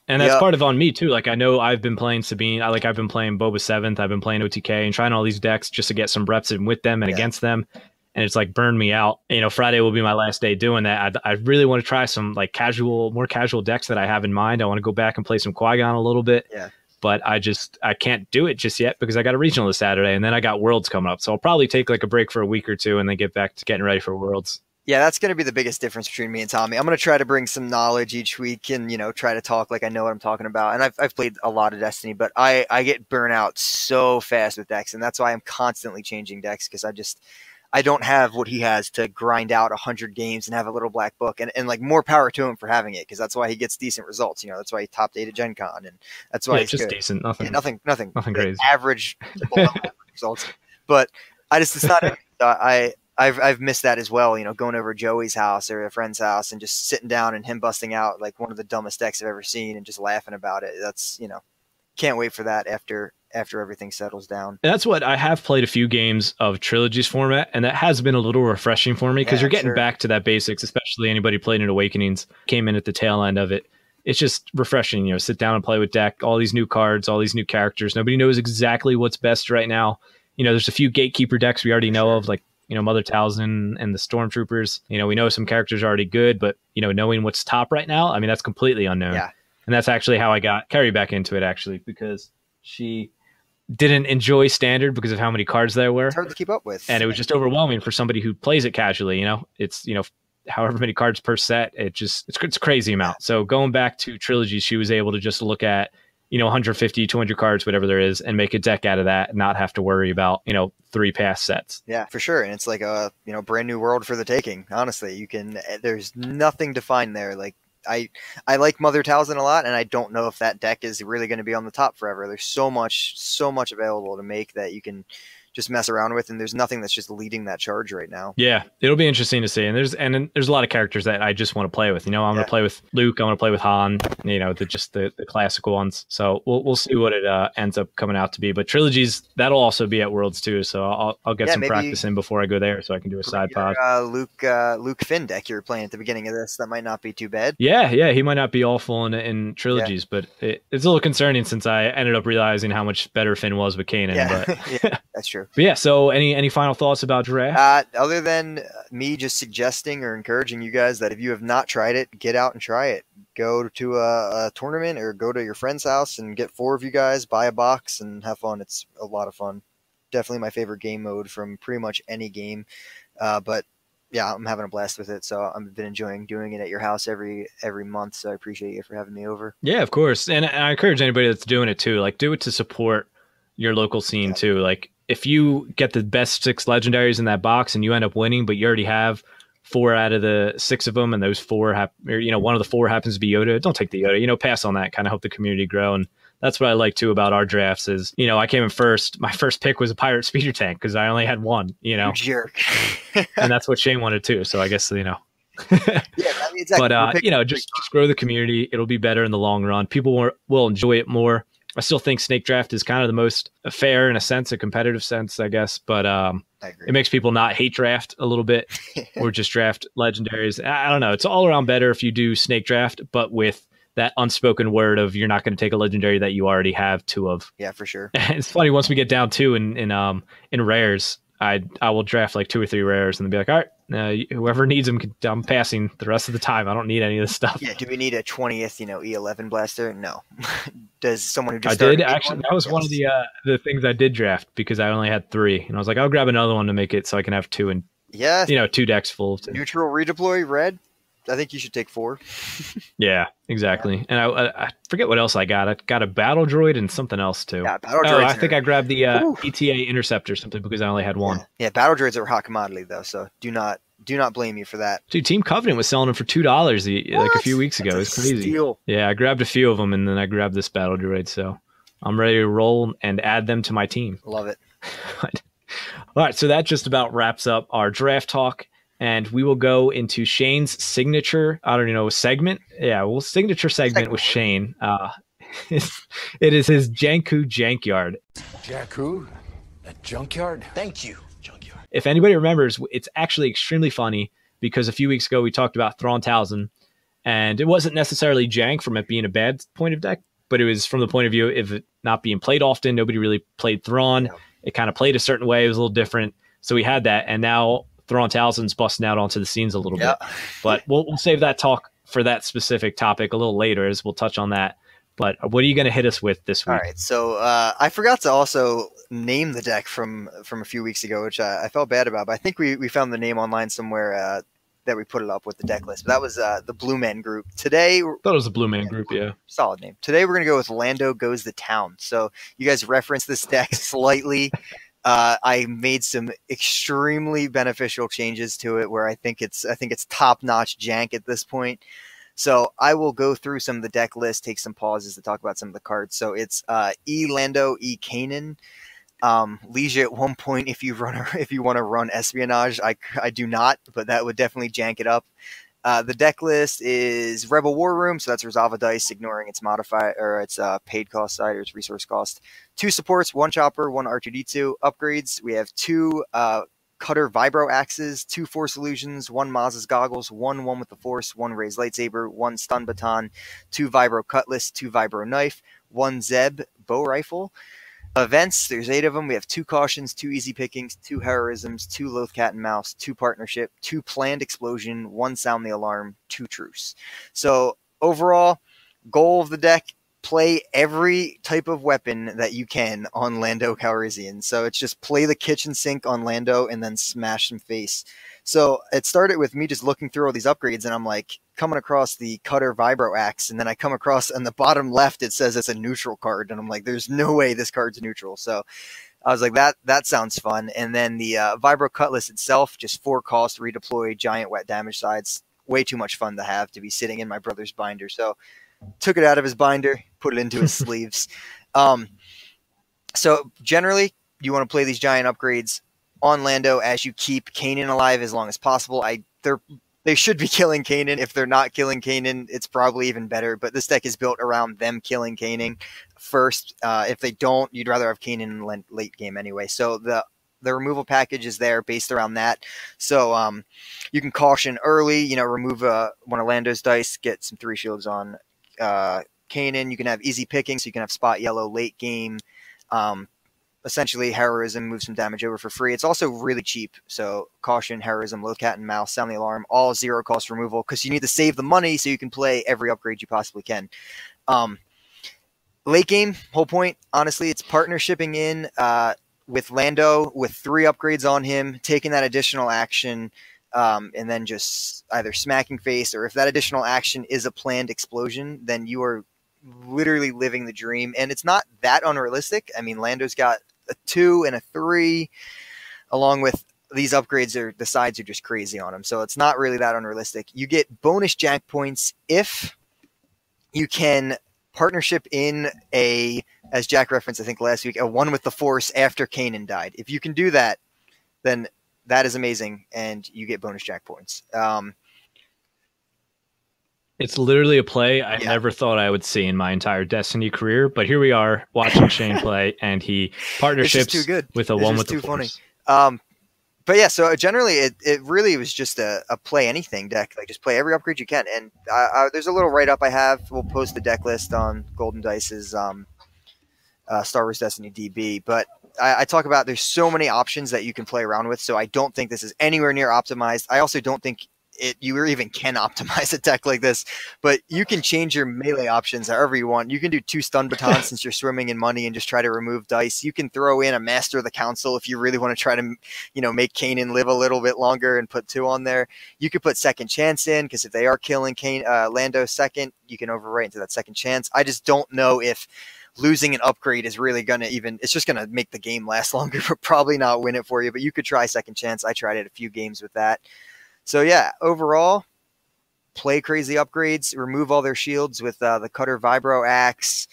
And that's part of on me too. Like I know I've been playing Sabine. I've been playing Boba 7th. I've been playing OTK and trying all these decks just to get some reps in with them and against them. And it's like burned me out. Friday will be my last day doing that. I really want to try some like more casual decks that I have in mind. I want to go back and play some Qui-Gon a little bit. Yeah. But I can't do it just yet because I got a regional this Saturday and then I got Worlds coming up. So I'll probably take like a break for a week or two and then get back to getting ready for Worlds. Yeah, that's going to be the biggest difference between me and Tommy. I'm going to try to bring some knowledge each week and, try to talk like I know what I'm talking about. And I've played a lot of Destiny, but I get burnt out so fast with decks. And that's why I'm constantly changing decks because I don't have what he has to grind out 100 games and have a little black book. And like more power to him for having it because that's why he gets decent results. That's why he topped 8 at Gen Con. And that's why he's just good. Decent. Nothing. Yeah, nothing crazy. Average results. But it's not I've missed that as well, going over Joey's house or a friend's house and just sitting down and him busting out like one of the dumbest decks I've ever seen and just laughing about it. That's, can't wait for that after everything settles down. And that's what I have played a few games of Trilogies format, and that has been a little refreshing for me because you're getting back to that basics, especially anybody played in Awakenings, came in at the tail end of it. It's just refreshing, sit down and play with deck, all these new cards, all these new characters. Nobody knows exactly what's best right now. There's a few gatekeeper decks we already know of, like, Mother Talzin and the Stormtroopers. We know some characters are already good, but, knowing what's top right now, I mean, that's completely unknown. Yeah. And that's actually how I got Carrie back into it, actually, because she didn't enjoy Standard because of how many cards there were. It's hard to keep up with. And it was just overwhelming for somebody who plays it casually. It's, however many cards per set. It's a crazy amount. So going back to Trilogies, she was able to just look at, 150, 200 cards, whatever there is, and make a deck out of that and not have to worry about, 3 past sets. Yeah, for sure. And it's like a, brand new world for the taking. Honestly, there's nothing to find there. Like I like Mother Talzin a lot, and I don't know if that deck is really going to be on the top forever. There's so much available to make that you can just mess around with, and there's nothing that's just leading that charge right now. Yeah, it'll be interesting to see. And there's a lot of characters that I just want to play with. I'm going to play with Luke. I want to play with Han. The classical ones. So we'll see what it ends up coming out to be. But Trilogies, that'll also be at Worlds too. So I'll get some practice in before I go there, so I can do a side pod. Luke Finn deck you were playing at the beginning of this, that might not be too bad. Yeah, he might not be awful in Trilogies, but it's a little concerning since I ended up realizing how much better Finn was with Kanan. Yeah, but yeah, that's true. But yeah, so any final thoughts about draft? Other than me just suggesting or encouraging you guys that if you have not tried it, get out and try it. Go to a tournament or go to your friend's house and get 4 of you guys, buy a box, and have fun. It's a lot of fun. Definitely my favorite game mode from pretty much any game. But yeah, I'm having a blast with it. So I've been enjoying doing it at your house every month. So I appreciate you for having me over. Yeah, of course. And I encourage anybody that's doing it too. Like, do it to support your local scene too. Like, if you get the best 6 legendaries in that box and you end up winning, but you already have 4 out of the 6 of them, and those 4 one of the 4 happens to be Yoda, don't take the Yoda. Pass on that. Kind of help the community grow. And that's what I like too about our drafts is, I came in first. My first pick was a pirate speeder tank because I only had 1. You jerk. And that's what Shane wanted too. So I guess Yeah, exactly. But just grow the community. It'll be better in the long run. People will enjoy it more. I still think Snake Draft is kind of the most fair in a sense, a competitive sense, I guess. But it makes people not hate draft a little bit or just draft legendaries. I don't know. It's all around better if you do Snake Draft, but with that unspoken word of you're not going to take a legendary that you already have 2 of. Yeah, for sure. It's funny. Once we get down 2 in rares, I will draft like 2 or 3 rares and then be like, all right, whoever needs them, I'm passing the rest of the time. I don't need any of this stuff. Yeah. Do we need a 20th, E11 blaster? No. Does someone who just I did actually? That was one of the things I did draft because I only had 3, and I was like, I'll grab another one to make it so I can have 2 and 2 decks full of 2. Neutral redeploy red. I think you should take 4. Yeah, exactly. And I forget what else I got. I got a battle droid and something else too. Yeah, battle Oh, droids. I think I grabbed the ETA interceptor or something because I only had one. Yeah, battle droids are a hot commodity though, so do not blame you for that. Dude, Team Covenant was selling them for $2 like a few weeks ago. That's It's crazy. Steal. Yeah, I grabbed a few of them and then I grabbed this battle droid. So I'm ready to roll and add them to my team. Love it. All right, so that just about wraps up our draft talk. And we will go into Shane's signature, I don't know, segment. Yeah, well, signature segment with Shane. It is his Jankku Jankyard. Jankku? A junkyard? Thank you, junkyard. If anybody remembers, it's actually extremely funny because a few weeks ago we talked about Thrawn Towson, and it wasn't necessarily jank from it being a bad point of deck, but it was from the point of view of it not being played often. Nobody really played Thrawn. Yeah. It kind of played a certain way. It was a little different. So we had that, and now Thrawn Towson's busting out onto the scenes a little bit. But we'll save that talk for that specific topic a little later, as we'll touch on that. But what are you going to hit us with this week? All right, so I forgot to also name the deck from a few weeks ago, which I felt bad about. But I think we found the name online somewhere that we put it up with the deck list. But that was the Blue Man Group. Today, I thought it was the Blue Man Group, yeah. Solid name. Today we're going to go with Lando Goes to Town. So you guys referenced this deck slightly. I made some extremely beneficial changes to it where I think it's top-notch jank at this point. So I will go through some of the deck list, take some pauses to talk about some of the cards. So it's E Lando, E Kanan. Leash at one point if you want to run Espionage. I do not, but that would definitely jank it up. The deck list is Rebel War Room, so that's Resolve a Dice, ignoring its modifier or its paid cost side or its resource cost. 2 supports, 1 chopper, 1 R2D2. Upgrades, we have 2 Cutter Vibro Axes, 2 Force Illusions, 1 Maz's Goggles, 1 with the Force, 1 Raised Lightsaber, 1 Stun Baton, 2 Vibro Cutlass, 2 Vibro Knife, 1 Zeb Bow Rifle. Events, there's 8 of them. We have 2 Cautions, 2 Easy Pickings, 2 Heroisms, 2 Loath Cat and Mouse, 2 Partnership, 2 Planned Explosion, 1 Sound the Alarm, 2 Truce. So overall, goal of the deck, play every type of weapon that you can on Lando Calrissian. So it's just play the kitchen sink on Lando and then smash some face. So it started with me just looking through all these upgrades, and I'm like coming across the Cutter Vibro Axe, and then I come across on the bottom left it says it's a neutral card, and I'm like, there's no way this card's neutral. So I was like, that sounds fun. And then the Vibro Cutlass itself, just 4 cost, redeploy, giant wet damage sides. Way too much fun to have to be sitting in my brother's binder. So took it out of his binder, put it into his sleeves. So generally, you want to play these giant upgrades on Lando as you keep Kanan alive as long as possible. They should be killing Kanan. If they're not killing Kanan, it's probably even better. But this deck is built around them killing Kanan first. If they don't, you'd rather have Kanan in late game anyway. So the removal package is there based around that. So you can caution early, remove one of Lando's dice, get some 3 shields on Kanan. You can have easy picking, so you can have spot yellow late game. Essentially, Heroism moves some damage over for free. It's also really cheap. So Caution, Heroism, Loath Cat and Mouse, Sound the Alarm, all 0 cost removal because you need to save the money so you can play every upgrade you possibly can. Late game, whole point, honestly, it's partnershipping in with Lando with 3 upgrades on him, taking that additional action, and then just either smacking face, or if that additional action is a planned explosion, then you are literally living the dream. And it's not that unrealistic. I mean, Lando's got a 2 and a 3, along with these upgrades. The sides are just crazy on him. So it's not really that unrealistic. You get bonus jack points if you can partnership in as Jack referenced, I think last week, a 1 with the Force after Kanan died. If you can do that, then that is amazing, and you get bonus jack points. It's literally a play I never thought I would see in my entire Destiny career, but here we are watching Shane play, and he partnerships with a 1 with the Force. But yeah, so generally it really was just a play anything deck. Like, just play every upgrade you can. And there's a little write-up I have. We'll post the deck list on Golden Dice's Star Wars Destiny DB. But I talk about there's so many options that you can play around with, so I don't think this is anywhere near optimized. I also don't think you even can optimize a deck like this, but you can change your melee options however you want. You can do 2 stun batons since you're swimming in money and just try to remove dice. You can throw in a Master of the Council if you really want to try to, make Kanan live a little bit longer and put 2 on there. You could put Second Chance in, because if they are killing Lando second, you can overwrite into that Second Chance. I just don't know if losing an upgrade is really going to it's just going to make the game last longer, but probably not win it for you. But you could try Second Chance. I tried it a few games with that. So yeah, overall, play crazy upgrades, remove all their shields with the Cutter Vibro Axe,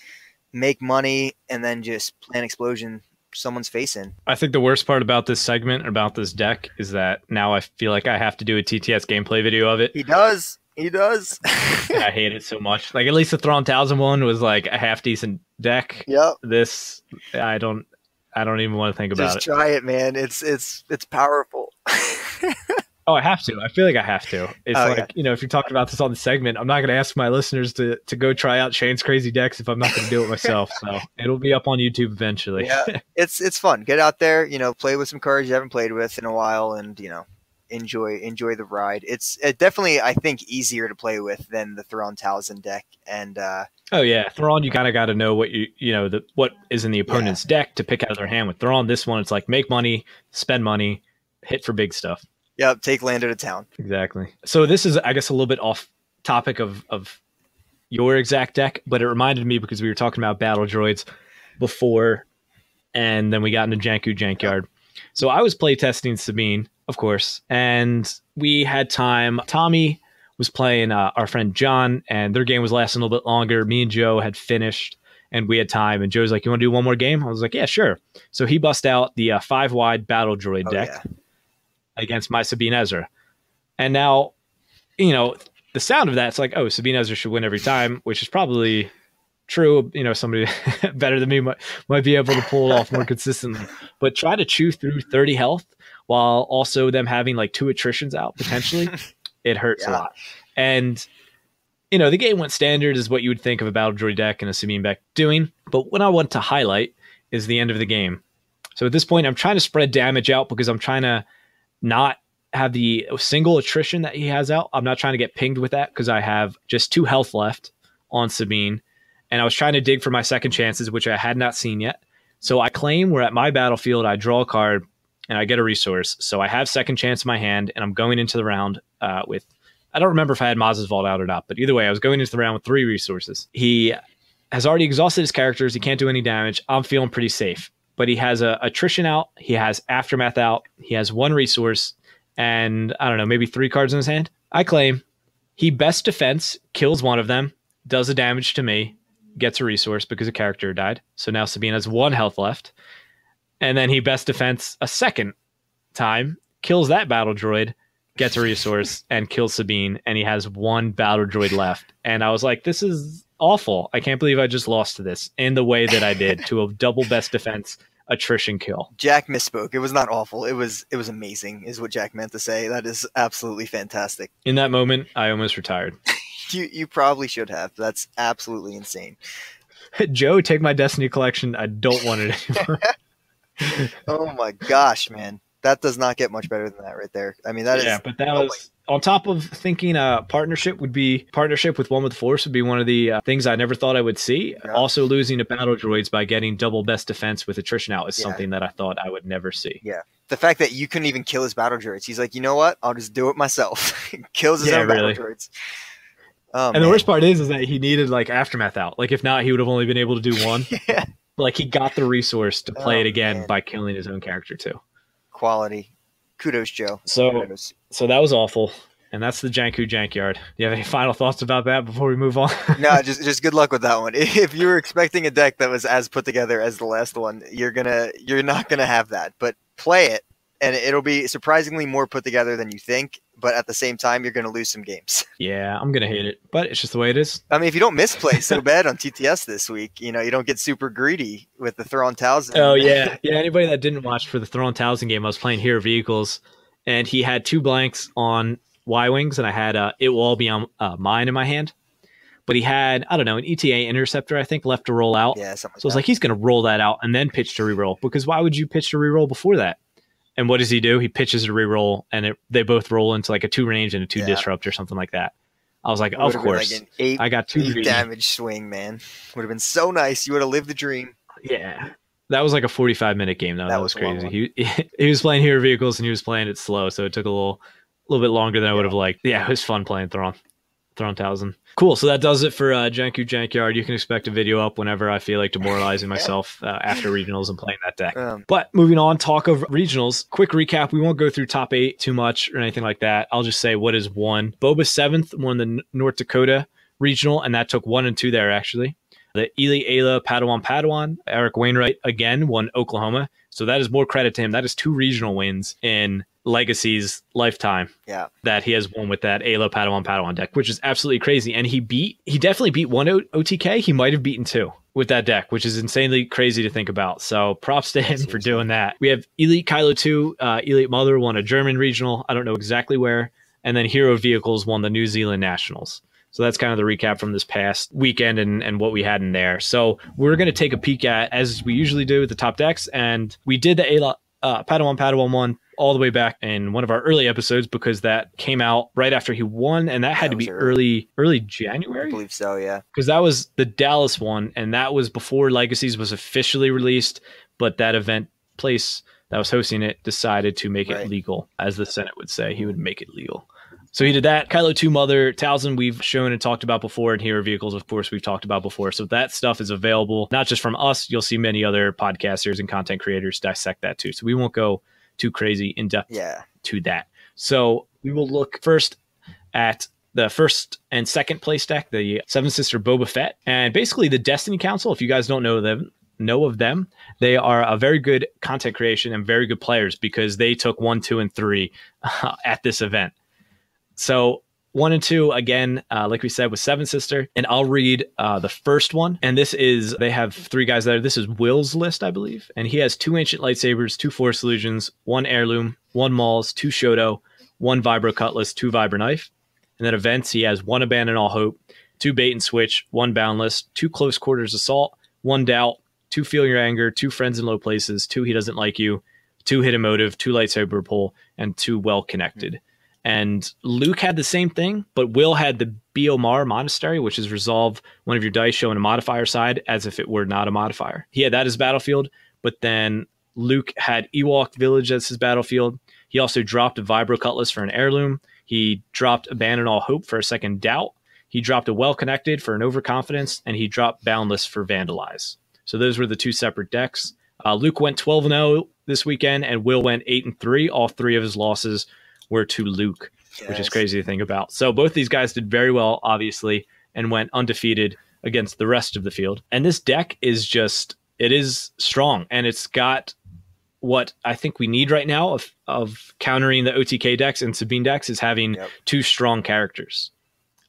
make money, and then just plan explosion someone's face in. I think the worst part about this segment, about this deck, is that now I feel like I have to do a TTS gameplay video of it. He does. I hate it so much. Like, at least the Thrawn 1000 one was like a half decent deck. Yep. This, I don't even want to think about it. Just try it, man. It's powerful. Oh, I have to. I feel like I have to. It's if you're talking about this on the segment, I'm not going to ask my listeners to go try out Shane's crazy decks if I'm not going to do it myself. So it'll be up on YouTube eventually. Yeah, it's fun. Get out there, play with some cards you haven't played with in a while, and enjoy the ride. It's definitely, I think, easier to play with than the Thrawn 1000 deck. And oh yeah, Thrawn, you kind of got to know what what is in the opponent's deck to pick out of their hand. With Thrawn, this one, it's like make money, spend money, hit for big stuff. Yep, take Lando to town. Exactly. So this is, I guess, a little bit off topic of your exact deck, but it reminded me because we were talking about battle droids before, and then we got into Jankku Jankyard. So I was playtesting Sabine, of course, and we had time. Tommy was playing our friend John, and their game was lasting a little bit longer. Me and Joe had finished, and we had time, and Joe's like, you want to do one more game? I was like, yeah, sure. So he bust out the 5-wide battle droid deck against my Sabine Ezra. And now, the sound of that, it's like, oh, Sabine Ezra should win every time, which is probably true. Somebody better than me might be able to pull it off more consistently. But try to chew through 30 health while also them having like 2 attritions out potentially, it hurts a lot. And, the game went standard is what you would think of a battle droid deck and a Sabine deck doing. But what I want to highlight is the end of the game. So at this point, I'm trying to spread damage out because I'm trying to not have the single attrition that he has out. I'm not trying to get pinged with that because I have just 2 health left on Sabine. And I was trying to dig for my second chances, which I had not seen yet. So I claim we're at my battlefield. I draw a card and I get a resource. So I have second chance in my hand, and I'm going into the round with, I don't remember if I had Maz's Vault out or not, but either way, I was going into the round with 3 resources. He has already exhausted his characters. He can't do any damage. I'm feeling pretty safe. But he has a attrition out, he has aftermath out, he has 1 resource, and I don't know, maybe 3 cards in his hand. I claim he best defense, kills one of them, does a damage to me, gets a resource because a character died. So now Sabine has 1 health left. And then he best defense a second time, kills that battle droid, gets a resource, and kills Sabine, and he has 1 battle droid left. And I was like, this is awful. I can't believe I just lost to this in the way that I did, to a double best defense attrition kill. Jack misspoke. It was not awful. It was amazing, is what Jack meant to say. That is absolutely fantastic. In that moment, I almost retired. You probably should have. That's absolutely insane. Joe, take my Destiny collection. I don't want it anymore. Oh my gosh, man. That does not get much better than that right there. I mean, that is... Yeah, but that was... On top of thinking partnership with One with Force would be one of the things I never thought I would see. Yeah. Also losing to battle droids by getting double best defense with attrition out is something that I thought I would never see. Yeah. The fact that you couldn't even kill his battle droids. He's like, you know what? I'll just do it myself. Kills his own battle droids. Oh, and the worst part is that he needed like aftermath out. Like if not, he would have only been able to do 1. Yeah. Like he got the resource to play it again by killing his own character too. Quality. Kudos, Joe. So that was awful. And that's the Jankku Jankyard. Do you have any final thoughts about that before we move on? No, just good luck with that one. If you were expecting a deck that was as put together as the last one, you're not gonna have that. But play it, and it'll be surprisingly more put together than you think. But at the same time, you're gonna lose some games. Yeah, I'm gonna hate it, but it's just the way it is. I mean, if you don't misplay so bad on TTS this week, you don't get super greedy with the Thrawn 1000. Oh yeah, yeah. Anybody that didn't watch for the Thrawn 1000 game, I was playing Hero Vehicles, and he had 2 blanks on Y-Wings, and I had It Will All Be on Mine in my hand. But he had, I don't know, an ETA Interceptor, I think, left to roll out. Yeah, something like so I was like, he's going to roll that out and then pitch to reroll, because why would you pitch to reroll before that? And what does he do? He pitches a reroll, and they both roll into like a 2 range and a 2 disrupt or something like that. I was like, of course. Like an I got 2 8 damage swing, man. Would have been so nice. You would have lived the dream. Yeah. That was like a 45-minute game, though. That was crazy. He was playing Hero Vehicles, and he was playing it slow, so it took a little bit longer than I would have liked. Yeah, it was fun playing Thrawn Townsend. Cool. So that does it for Jankku Jankyard. You can expect a video up whenever I feel like demoralizing myself after regionals and playing that deck. But moving on, talk of regionals. Quick recap. We won't go through top 8 too much or anything like that. I'll just say what is won. Boba 7th won the North Dakota regional, and that took 1 and 2 there, actually. The Ely Ayla Padawan, Eric Wainwright, again, won Oklahoma. So that is more credit to him. That is 2 regional wins in Legacies lifetime that he has won with that Ayla Padawan deck, which is absolutely crazy. And he definitely beat 1 OTK. He might have beaten 2 with that deck, which is insanely crazy to think about. So props to him for doing that. We have Elite Kylo 2, Elite Mother won a German regional. I don't know exactly where. And then Hero Vehicles won the New Zealand Nationals. So that's kind of the recap from this past weekend and what we had in there. So we're going to take a peek at, as we usually do, the top decks. And we did the Ayla Padawan one all the way back in one of our early episodes because that came out right after he won. And that had to be early January. I believe so, yeah. Because that was the Dallas one. And that was before Legacies was officially released. But that event place that was hosting it decided to make it legal. As the Senate would say, he would make it legal. So he did that. Kylo 2 Mother, Townsend we've shown and talked about before, and Hero Vehicles, of course, we've talked about before. So that stuff is available, not just from us. You'll see many other podcasters and content creators dissect that too. So we won't go too crazy in depth to that. So we will look first at the first and second place deck, the Seven Sister Boba Fett, and basically the Destiny Council. If you guys don't know of them, they are a very good content creation and very good players because they took 1, 2, and 3 at this event. So 1 and 2, again, like we said, with Seven Sister. And I'll read the first one. And this is, they have 3 guys there. This is Will's list, I believe. And he has 2 Ancient Lightsabers, 2 Force Illusions, 1 Heirloom, 1 Mauls, 2 Shoto, 1 Vibro Cutlass, 2 Vibro Knife. And then events, he has 1 Abandon All Hope, 2 Bait and Switch, 1 Boundless, 2 Close Quarters Assault, 1 Doubt, 2 Feel Your Anger, 2 Friends in Low Places, 2 He Doesn't Like You, 2 Hidden Motive, 2 Lightsaber Pull, and 2 Well Connected. And Luke had the same thing, but Will had the Biomar Monastery, which is resolve one of your dice showing a modifier side as if it were not a modifier. He had that as battlefield, but then Luke had Ewok Village as his battlefield. He also dropped a Vibro Cutlass for an Heirloom. He dropped Abandon All Hope for a second Doubt. He dropped a Well Connected for an Overconfidence, and he dropped Boundless for Vandalize. So those were the 2 separate decks. Luke went 12-0 this weekend, and Will went 8-3. All 3 of his losses were to Luke, which is crazy to think about. So both these guys did very well, obviously, and went undefeated against the rest of the field. And this deck is just, it is strong, and it's got what I think we need right now of countering the OTK decks and Sabine decks is having 2 strong characters.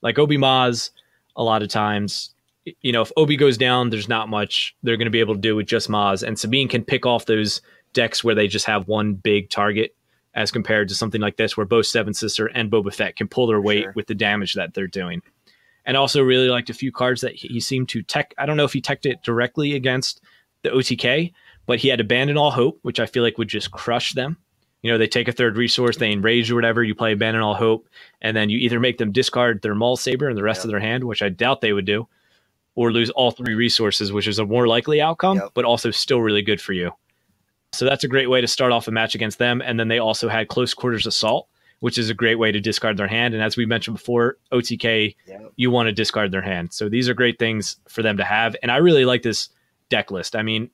Like Obi Maz, a lot of times, you know, if Obi goes down, there's not much they're going to be able to do with just Maz, and Sabine can pick off those decks where they just have one big target, as compared to something like this where both Seven Sister and Boba Fett can pull their weight with the damage that they're doing. And also really liked a few cards that he seemed to tech. I don't know if he teched it directly against the OTK, but he had Abandon All Hope, which I feel like would just crush them. You know, they take a 3rd resource, they enrage or whatever, you play Abandon All Hope, and then you either make them discard their Maul Saber and the rest of their hand, which I doubt they would do, or lose all 3 resources, which is a more likely outcome, but also still really good for you. So that's a great way to start off a match against them. And then they also had Close Quarters Assault, which is a great way to discard their hand. And as we mentioned before, OTK, you want to discard their hand. So these are great things for them to have. And I really like this deck list. I mean,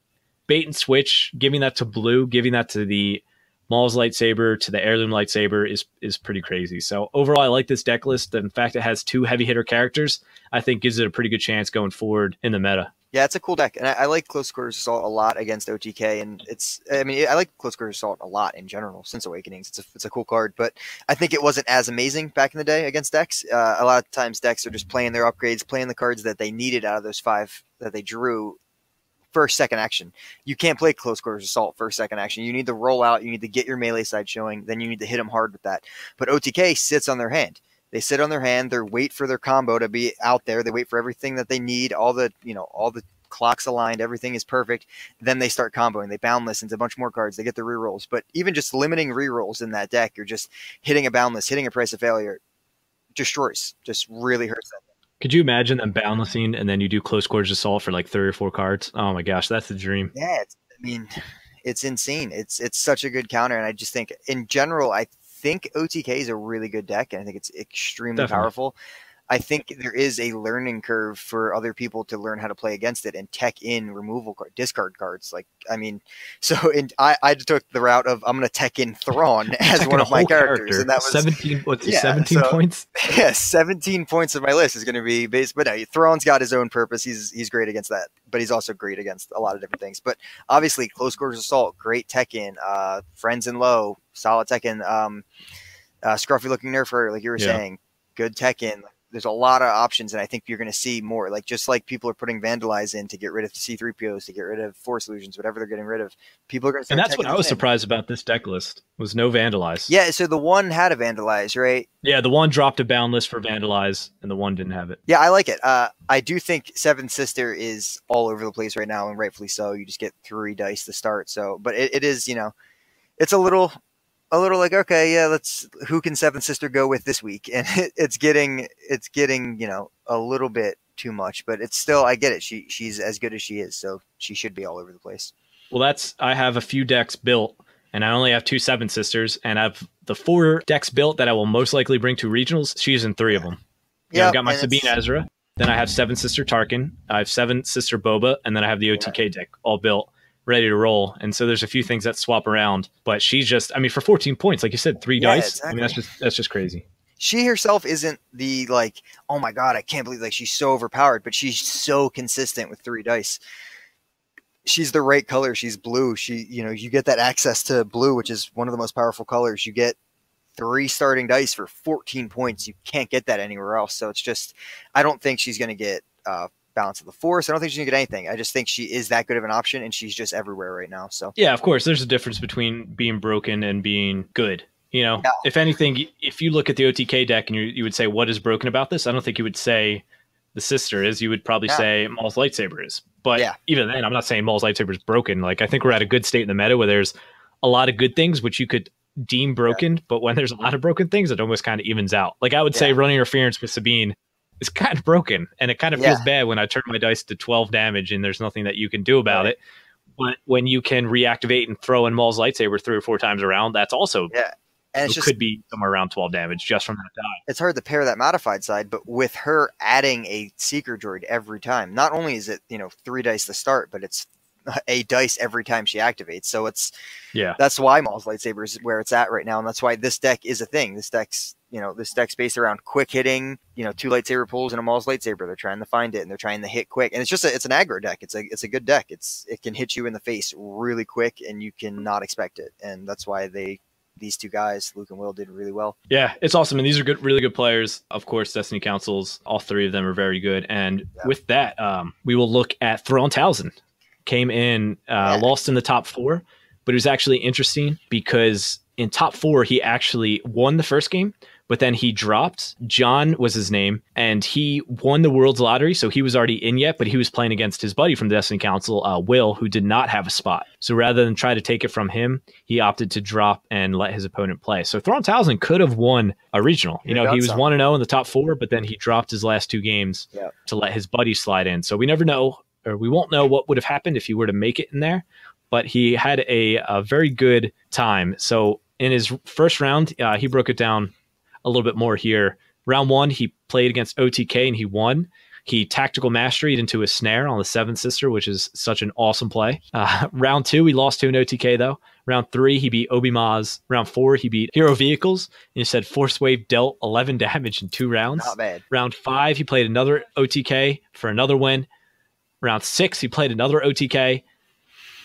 Bait and Switch, giving that to Blue, giving that to the Maul's lightsaber, to the Heirloom lightsaber is pretty crazy. So overall, I like this deck list. In fact, it has 2 heavy hitter characters. I think gives it a pretty good chance going forward in the meta. Yeah, it's a cool deck, and I like Close Quarters Assault a lot against OTK, and I like Close Quarters Assault a lot in general since Awakenings. It's a cool card, but I think it wasn't as amazing back in the day against decks. A lot of times decks are just playing their upgrades, playing the cards that they needed out of those 5 that they drew first, second action. You can't play Close Quarters Assault first, second action. You need to roll out, you need to get your melee side showing, then you need to hit them hard with that. But OTK sits on their hand. They sit on their hand. They wait for their combo to be out there. They wait for everything that they need, all the clocks aligned, everything is perfect. Then they start comboing. They boundless into a bunch more cards. They get the rerolls. But even just limiting rerolls in that deck, you're just hitting a boundless, hitting a price of failure, destroys. Just really hurts them. Could you imagine them boundlessing and then you do close quarters assault for like 3 or 4 cards? Oh my gosh, that's the dream. Yeah, it's insane. It's such a good counter, and I just think in general, I think OTK is a really good deck, and I think it's extremely powerful. I think there is a learning curve for other people to learn how to play against it and tech in discard cards. Like, I mean, I took the route of I'm going to tech in Thrawn as one of my characters, and that was 17. What's 17 points? Yeah, 17 points of my list is going to be based. But no, Thrawn's got his own purpose. He's great against that, but he's also great against a lot of different things. But obviously, close quarters assault, great tech in. Friends in low, solid tech in. Scruffy looking nerf herder, like you were saying, good tech in. There's a lot of options, and I think you're going to see more. Like, just like people are putting Vandalize in to get rid of C-3POs, to get rid of Force Illusions, whatever they're getting rid of, people are going to start. And that's what I was surprised about this deck list, was no Vandalize. Yeah, so the one had a Vandalize, right? Yeah, the one dropped a Boundless for Vandalize, and the one didn't have it. Yeah, I like it. I do think Seventh Sister is all over the place right now, and rightfully so. You just get 3 dice to start. So, but it is, it's a little like, okay, yeah, who can Seventh Sister go with this week? And it's getting, a little bit too much, but it's still, I get it. She's as good as she is, so she should be all over the place. Well, I have a few decks built, and I only have 2 Seventh Sisters, and I have the 4 decks built that I will most likely bring to regionals. She's in 3 of them. Yeah, I've got my Sabine Ezra, then I have Seventh Sister Tarkin, I have Seventh Sister Boba, and then I have the OTK deck all built, ready to roll. And so there's a few things that swap around, but she's just, for 14 points, like you said, 3 dice. Exactly. That's just crazy. She herself isn't the like, oh my God, I can't believe, like, she's so overpowered, but she's so consistent with 3 dice. She's the right color. She's blue. You get that access to blue, which is one of the most powerful colors. You get 3 starting dice for 14 points. You can't get that anywhere else. So it's just, I don't think she's going to get, Balance of the Force. I don't think she's gonna get anything. I just think she is that good of an option, and she's just everywhere right now. So yeah, of course, there's a difference between being broken and being good. If anything, if you look at the OTK deck and you would say, what is broken about this? I don't think you would say the sister is. You would probably say Maul's lightsaber is. But even then, I'm not saying Maul's lightsaber is broken. Like, I think we're at a good state in the meta where there's a lot of good things which you could deem broken, but when there's a lot of broken things, it almost kind of evens out. Like, I would say running interference with Sabine is kind of broken, and it kind of feels bad when I turn my dice to 12 damage and there's nothing that you can do about it. But when you can reactivate and throw in Maul's lightsaber 3 or 4 times around, that's also and it could be somewhere around 12 damage just from that die. It's hard to pair that modified side, but with her adding a Seeker Droid every time, not only is it 3 dice to start, but it's a dice every time she activates. So that's why Maul's lightsaber is where it's at right now, and that's why this deck is a thing. This deck's based around quick hitting, 2 lightsaber pulls and a Maul's lightsaber. They're trying to find it, and they're trying to hit quick. And it's an aggro deck. It's a good deck. It can hit you in the face really quick, and you can not expect it. And that's why these 2 guys, Luke and Will, did really well. Yeah, it's awesome. And these are really good players. Of course, Destiny Councils, all 3 of them are very good. And with that, we will look at Thrawn Towson. Came in, lost in the top 4, but it was actually interesting because in top 4, he actually won the first game, but then he dropped. John was his name, and he won the World's Lottery, so he was already in yet, but he was playing against his buddy from the Destiny Council, Will, who did not have a spot. So rather than try to take it from him, he opted to drop and let his opponent play. So Thrawn Towson could have won a regional. He was 1-0 in the top 4, but then he dropped his last 2 games to let his buddy slide in. So we never know, or we won't know what would have happened if he were to make it in there, but he had a very good time. So in his first round, he broke it down a little bit more here. Round 1, he played against OTK and he won. He tactical masteried into a snare on the Seventh Sister, which is such an awesome play. Round 2, he lost to an OTK though. Round 3, he beat Obi-Maz. Round 4, he beat Hero Vehicles. And he said Force Wave dealt 11 damage in 2 rounds. Not bad. Round 5, he played another OTK for another win. Round 6, he played another OTK.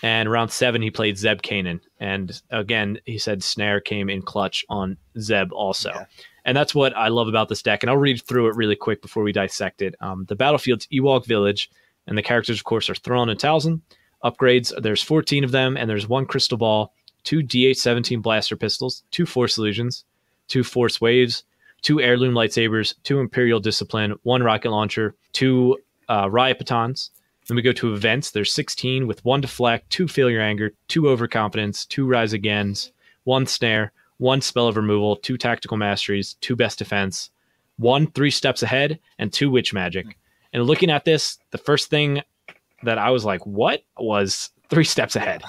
And round 7, he played Zeb Kanan. And again, he said Snare came in clutch on Zeb also. Yeah. And that's what I love about this deck. And I'll read through it really quick before we dissect it. The battlefield's Ewok Village, and the characters, of course, are Thrawn and Towson. Upgrades, there's 14 of them, and there's 1 Crystal Ball, 2 DH-17 blaster pistols, 2 Force Illusions, 2 Force Waves, 2 Heirloom Lightsabers, 2 Imperial Discipline, 1 Rocket Launcher, 2 Riot Batons, Then we go to events. There's 16 with 1 deflect, 2 failure anger, 2 overconfidence, 2 rise agains, 1 snare, 1 spell of removal, 2 tactical masteries, 2 best defense, 1 3 steps ahead, and 2 witch magic. And looking at this, the first thing that I was like, what, was 3 steps ahead.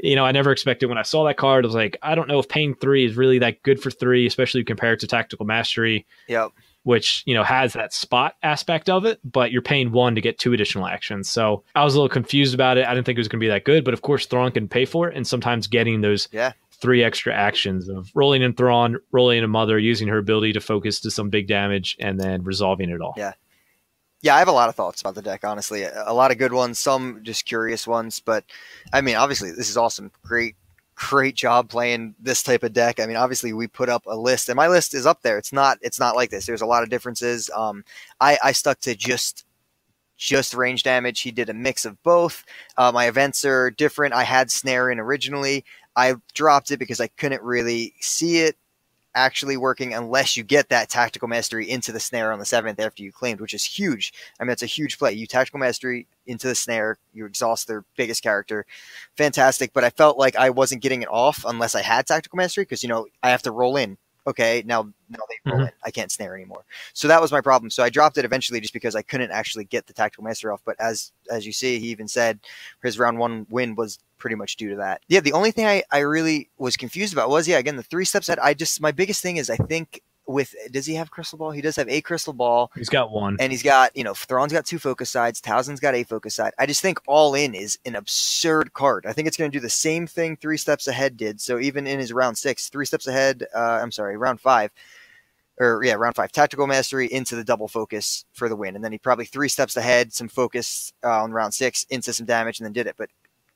I never expected when I saw that card. I was like, I don't know if paying 3 is really that good for 3, especially compared to tactical mastery. Yep. Which, has that spot aspect of it, but you're paying 1 to get 2 additional actions. So I was a little confused about it. I didn't think it was going to be that good, but of course Thrawn can pay for it, and sometimes getting those 3 extra actions of rolling in Thrawn, rolling in a Mother, using her ability to focus to some big damage, and then resolving it all. Yeah, I have a lot of thoughts about the deck, honestly. A lot of good ones, some just curious ones, but I mean, obviously this is awesome. Great job playing this type of deck. I mean, obviously we put up a list, and my list is up there. It's not like this. There's a lot of differences. I stuck to just range damage. He did a mix of both. My events are different. I had snare in originally. I dropped it because I couldn't really see it actually working unless you get that tactical mastery into the snare on the 7th after you claimed, which is huge. I mean, it's a huge play. You tactical mastery into the snare, you exhaust their biggest character. Fantastic. But I felt like I wasn't getting it off unless I had tactical mastery because, I have to roll in. Okay, now they roll in. I can't snare anymore. So that was my problem. So I dropped it eventually just because I couldn't actually get the tactical mastery off. But as you see, he even said his round 1 win was pretty much due to that. Yeah, the only thing I really was confused about was, again, the 3 steps ahead. My biggest thing is I think does he have crystal ball? He does have a crystal ball. He's got 1. And he's got, Thrawn's got 2 focus sides. Towson's got a focus side. I just think All In is an absurd card. I think it's going to do the same thing 3 steps ahead did. So even in his round 6, 3 steps ahead, round 5. Round 5, tactical mastery into the double focus for the win. And then he probably 3 steps ahead, some focus on round 6 into some damage and then did it. But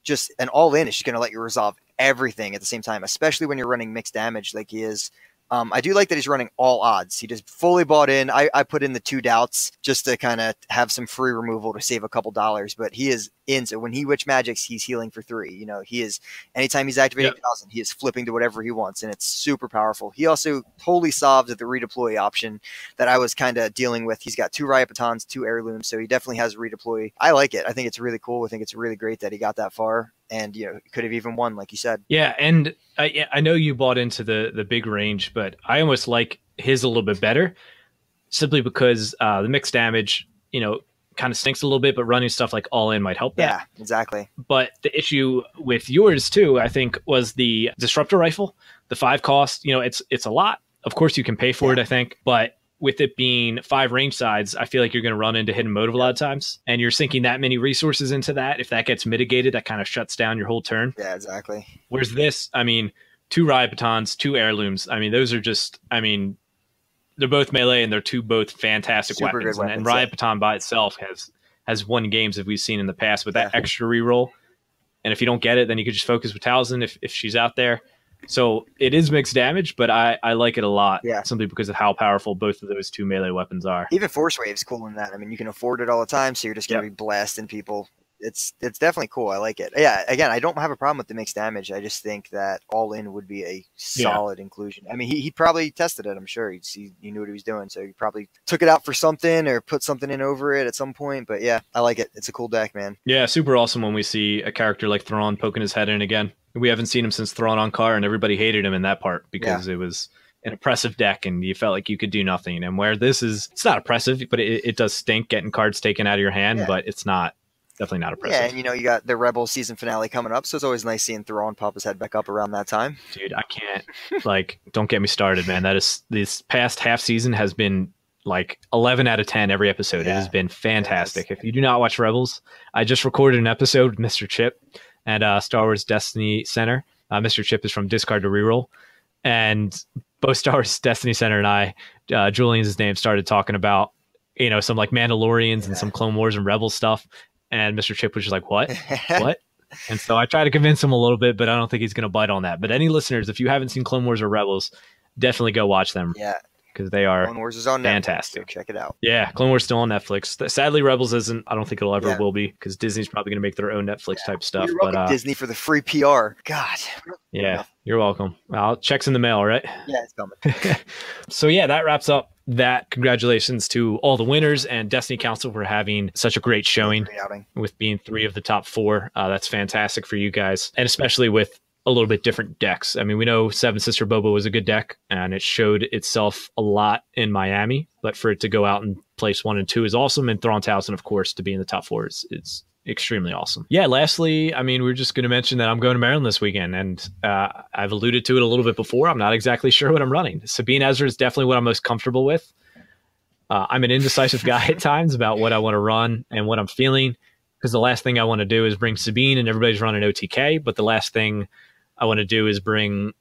just an All In is just going to let you resolve everything at the same time, especially when you're running mixed damage like he is. I do like that he's running all odds. He just fully bought in. I put in the 2 doubts just to kind of have some free removal to save a couple dollars, but he is in. So when he witch magics, he's healing for 3. He is, anytime he's activating 1,000, he is flipping to whatever he wants, and it's super powerful. He also totally solved the redeploy option that I was kind of dealing with. He's got 2 riot batons, 2 heirlooms, so he definitely has a redeploy. I like it. I think it's really cool. I think it's really great that he got that far. And could have even won, like you said. Yeah, and I know you bought into the big range, but I almost like his a little bit better, simply because the mixed damage, kind of stinks a little bit, but running stuff like All In might help that. Yeah, exactly. But the issue with yours too, I think, was the disruptor rifle, the 5 cost. It's a lot. Of course, you can pay for it, I think, but with it being 5 range sides, I feel like you're going to run into hidden motive a lot of times, and you're sinking that many resources into that. If that gets mitigated, that kind of shuts down your whole turn. Yeah, exactly. Whereas this, 2 riot batons, 2 heirlooms. Those are just, they're both melee, and they're both fantastic Super weapons. Good weapons. And riot baton by itself has won games, as we've seen in the past, with that extra reroll. And if you don't get it, then you could just focus with Towson if she's out there. So it is mixed damage, but I like it a lot, simply because of how powerful both of those 2 melee weapons are. Even Force Wave's cool in that. You can afford it all the time, so you're just going to be blasting people. It's definitely cool. I like it. Yeah, again, I don't have a problem with the mixed damage. I just think that All In would be a solid inclusion. He probably tested it, I'm sure. He knew what he was doing, so he probably took it out for something or put something in over it at some point. But yeah, I like it. It's a cool deck, man. Yeah, super awesome when we see a character like Thrawn poking his head in again. We haven't seen him since Thrawn on Car, and everybody hated him in that part because it was an oppressive deck and you felt like you could do nothing. And where this is, it's not oppressive, but it does stink getting cards taken out of your hand, but it's definitely not oppressive. Yeah, and you got the Rebels season finale coming up, so it's always nice seeing Thrawn pop his head back up around that time. Dude, I can't, don't get me started, man. This past half season has been 11 out of 10 every episode. It has been fantastic. If you do not watch Rebels, I just recorded an episode with Mr. Chip at Star Wars Destiny Center. Mr. Chip is from Discard to Reroll. And both Star Wars Destiny Center and I, Julian's his name, started talking about, some Mandalorians and some Clone Wars and Rebel stuff. And Mr. Chip was just like, what? What? And so I tried to convince him a little bit, but I don't think he's going to bite on that. But any listeners, if you haven't seen Clone Wars or Rebels, definitely go watch them. Yeah. Because they are Clone Wars is on fantastic. Netflix, so check it out. Yeah, Clone Wars still on Netflix. Sadly, Rebels isn't. I don't think it'll ever will be, because Disney's probably going to make their own Netflix type stuff. You're welcome, Disney, for the free PR. God. Yeah, you're welcome. Well, checks in the mail, right? Yeah, it's coming. So yeah, that wraps up that, congratulations to all the winners and Destiny Council for having such a great showing with being 3 of the top 4. That's fantastic for you guys, and especially with a little bit different decks. I mean, we know Seven Sister Boba was a good deck, and it showed itself a lot in Miami, but for it to go out and place 1 and 2 is awesome, and Thrawn Towson, of course, to be in the top 4 is extremely awesome. Yeah, lastly, I mean, we're just going to mention that I'm going to Maryland this weekend, and I've alluded to it a little bit before. I'm not exactly sure what I'm running. Sabine Ezra is definitely what I'm most comfortable with. I'm an indecisive guy at times about what I want to run and what I'm feeling, because the last thing I want to do is bring Sabine and everybody's running OTK, but the last thing I want to do is bring,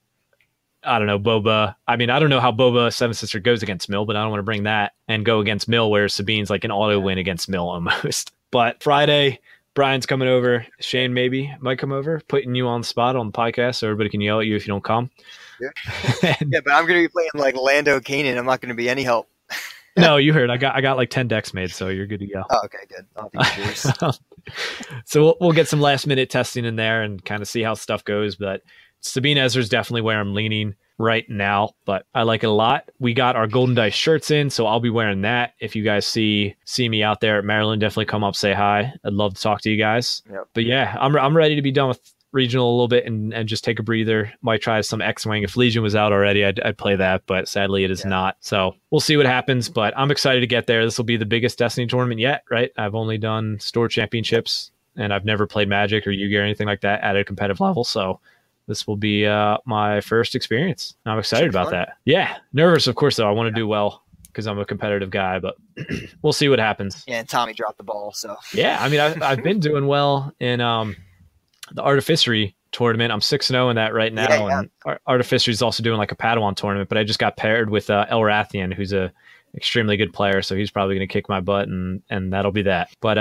I don't know, Boba. I mean, I don't know how Boba Seven Sister goes against Mill, but I don't want to bring that and go against Mill where Sabine's like an auto win against Mill almost. But Friday, Brian's coming over. Shane maybe might come over, putting you on the spot on the podcast so everybody can yell at you if you don't come. Yeah, yeah, but I'm going to be playing like Lando Kanan. I'm not going to be any help. No, you heard. I got like 10 decks made, so you're good to go. Oh, okay, good. I'll be curious. So we'll get some last minute testing in there and kind of see how stuff goes. But Sabine Ezra is definitely where I'm leaning right now, but I like it a lot. We got our Golden Dice shirts in, so I'll be wearing that. If you guys see me out there at Maryland, definitely come up, say hi. I'd love to talk to you guys. Yep. But yeah, I'm ready to be done with regional a little bit and just take a breather. Might try some X-Wing. If Legion was out already, I'd play that, but sadly it is not. So we'll see what happens, but I'm excited to get there. This will be the biggest Destiny tournament yet, right? I've only done store championships, and I've never played Magic or Yu-Gi or anything like that at a competitive level, so this will be my first experience. I'm excited about that. Yeah, nervous, of course, though. I want to do well because I'm a competitive guy, but we'll see what happens. Yeah, and Tommy dropped the ball, so. Yeah, I mean, I've been doing well in the Artificery tournament. I'm 6-0 in that right now, and Artificery is also doing like a Padawan tournament, but I just got paired with El Rathian, who's a extremely good player, so he's probably going to kick my butt, and that'll be that. But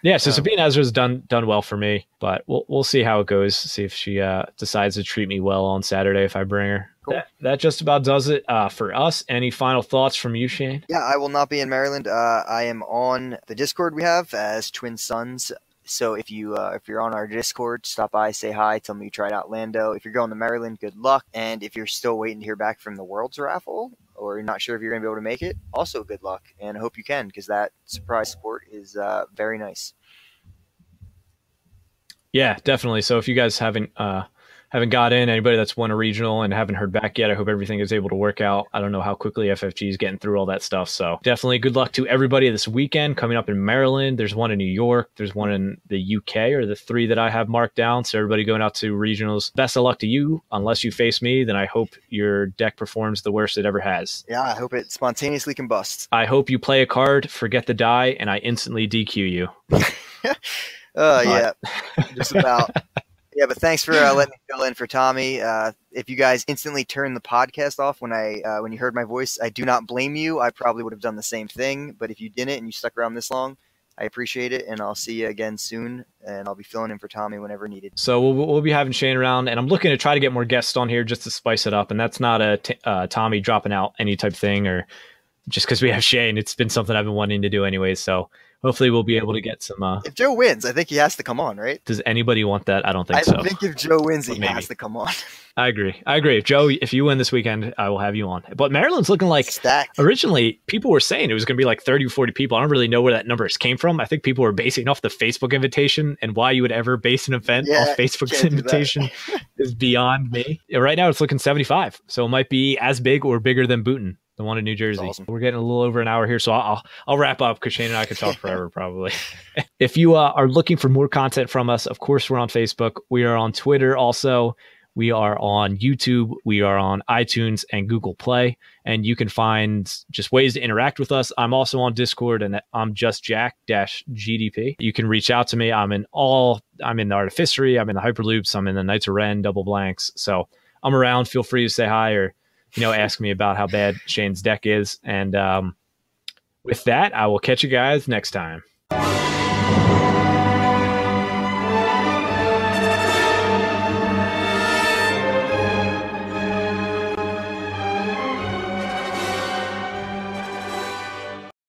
yeah, so Sabine Ezra's done well for me, but we'll see how it goes. See if she decides to treat me well on Saturday if I bring her. Cool. That just about does it for us. Any final thoughts from you, Shane? Yeah, I will not be in Maryland. I am on the Discord we have as Twin Sons. So if you're on our Discord, stop by, say hi, tell me you tried out Lando. If you're going to Maryland, good luck. And if you're still waiting to hear back from the Worlds raffle, or you're not sure if you're going to be able to make it, also good luck. And I hope you can, because that surprise support is very nice. Yeah, definitely. So if you guys haven't got in, anybody that's won a regional and haven't heard back yet, I hope everything is able to work out. I don't know how quickly FFG is getting through all that stuff. So definitely good luck to everybody this weekend coming up in Maryland. There's one in New York. There's one in the UK, or the 3 that I have marked down. So everybody going out to regionals, best of luck to you. Unless you face me, then I hope your deck performs the worst it ever has. Yeah, I hope it spontaneously combusts. I hope you play a card, forget the die, and I instantly DQ you. Yeah, just about. Yeah, but thanks for letting me fill in for Tommy. If you guys instantly turned the podcast off when you heard my voice, I do not blame you. I probably would have done the same thing. But if you didn't and you stuck around this long, I appreciate it. And I'll see you again soon. And I'll be filling in for Tommy whenever needed. So we'll be having Shane around. And I'm looking to try to get more guests on here just to spice it up. And that's not a Tommy dropping out any type thing, or just because we have Shane. It's been something I've been wanting to do anyways. So hopefully we'll be able to get some... if Joe wins, I think he has to come on, right? Does anybody want that? I don't think so. I think if Joe wins, he has to come on. I agree. Joe, if you win this weekend, I will have you on. But Maryland's looking like... stacked. Originally, people were saying it was going to be like 30 or 40 people. I don't really know where that numbers came from. I think people were basing off the Facebook invitation, and why you would ever base an event off Facebook's invitation is beyond me. Right now, it's looking 75. So it might be as big or bigger than Booton, the one in New Jersey. Awesome. We're getting a little over an hour here, so I'll wrap up because Shane and I could talk forever probably. If you are looking for more content from us, of course, we're on Facebook. We are on Twitter also. We are on YouTube. We are on iTunes and Google Play. And you can find just ways to interact with us. I'm also on Discord, and I'm just Jack-GDP. You can reach out to me. I'm in the Artificery. I'm in the Hyperloops. I'm in the Knights of Ren, Double Blanks. So I'm around. Feel free to say hi, or ask me about how bad Shane's deck is. And with that, I will catch you guys next time.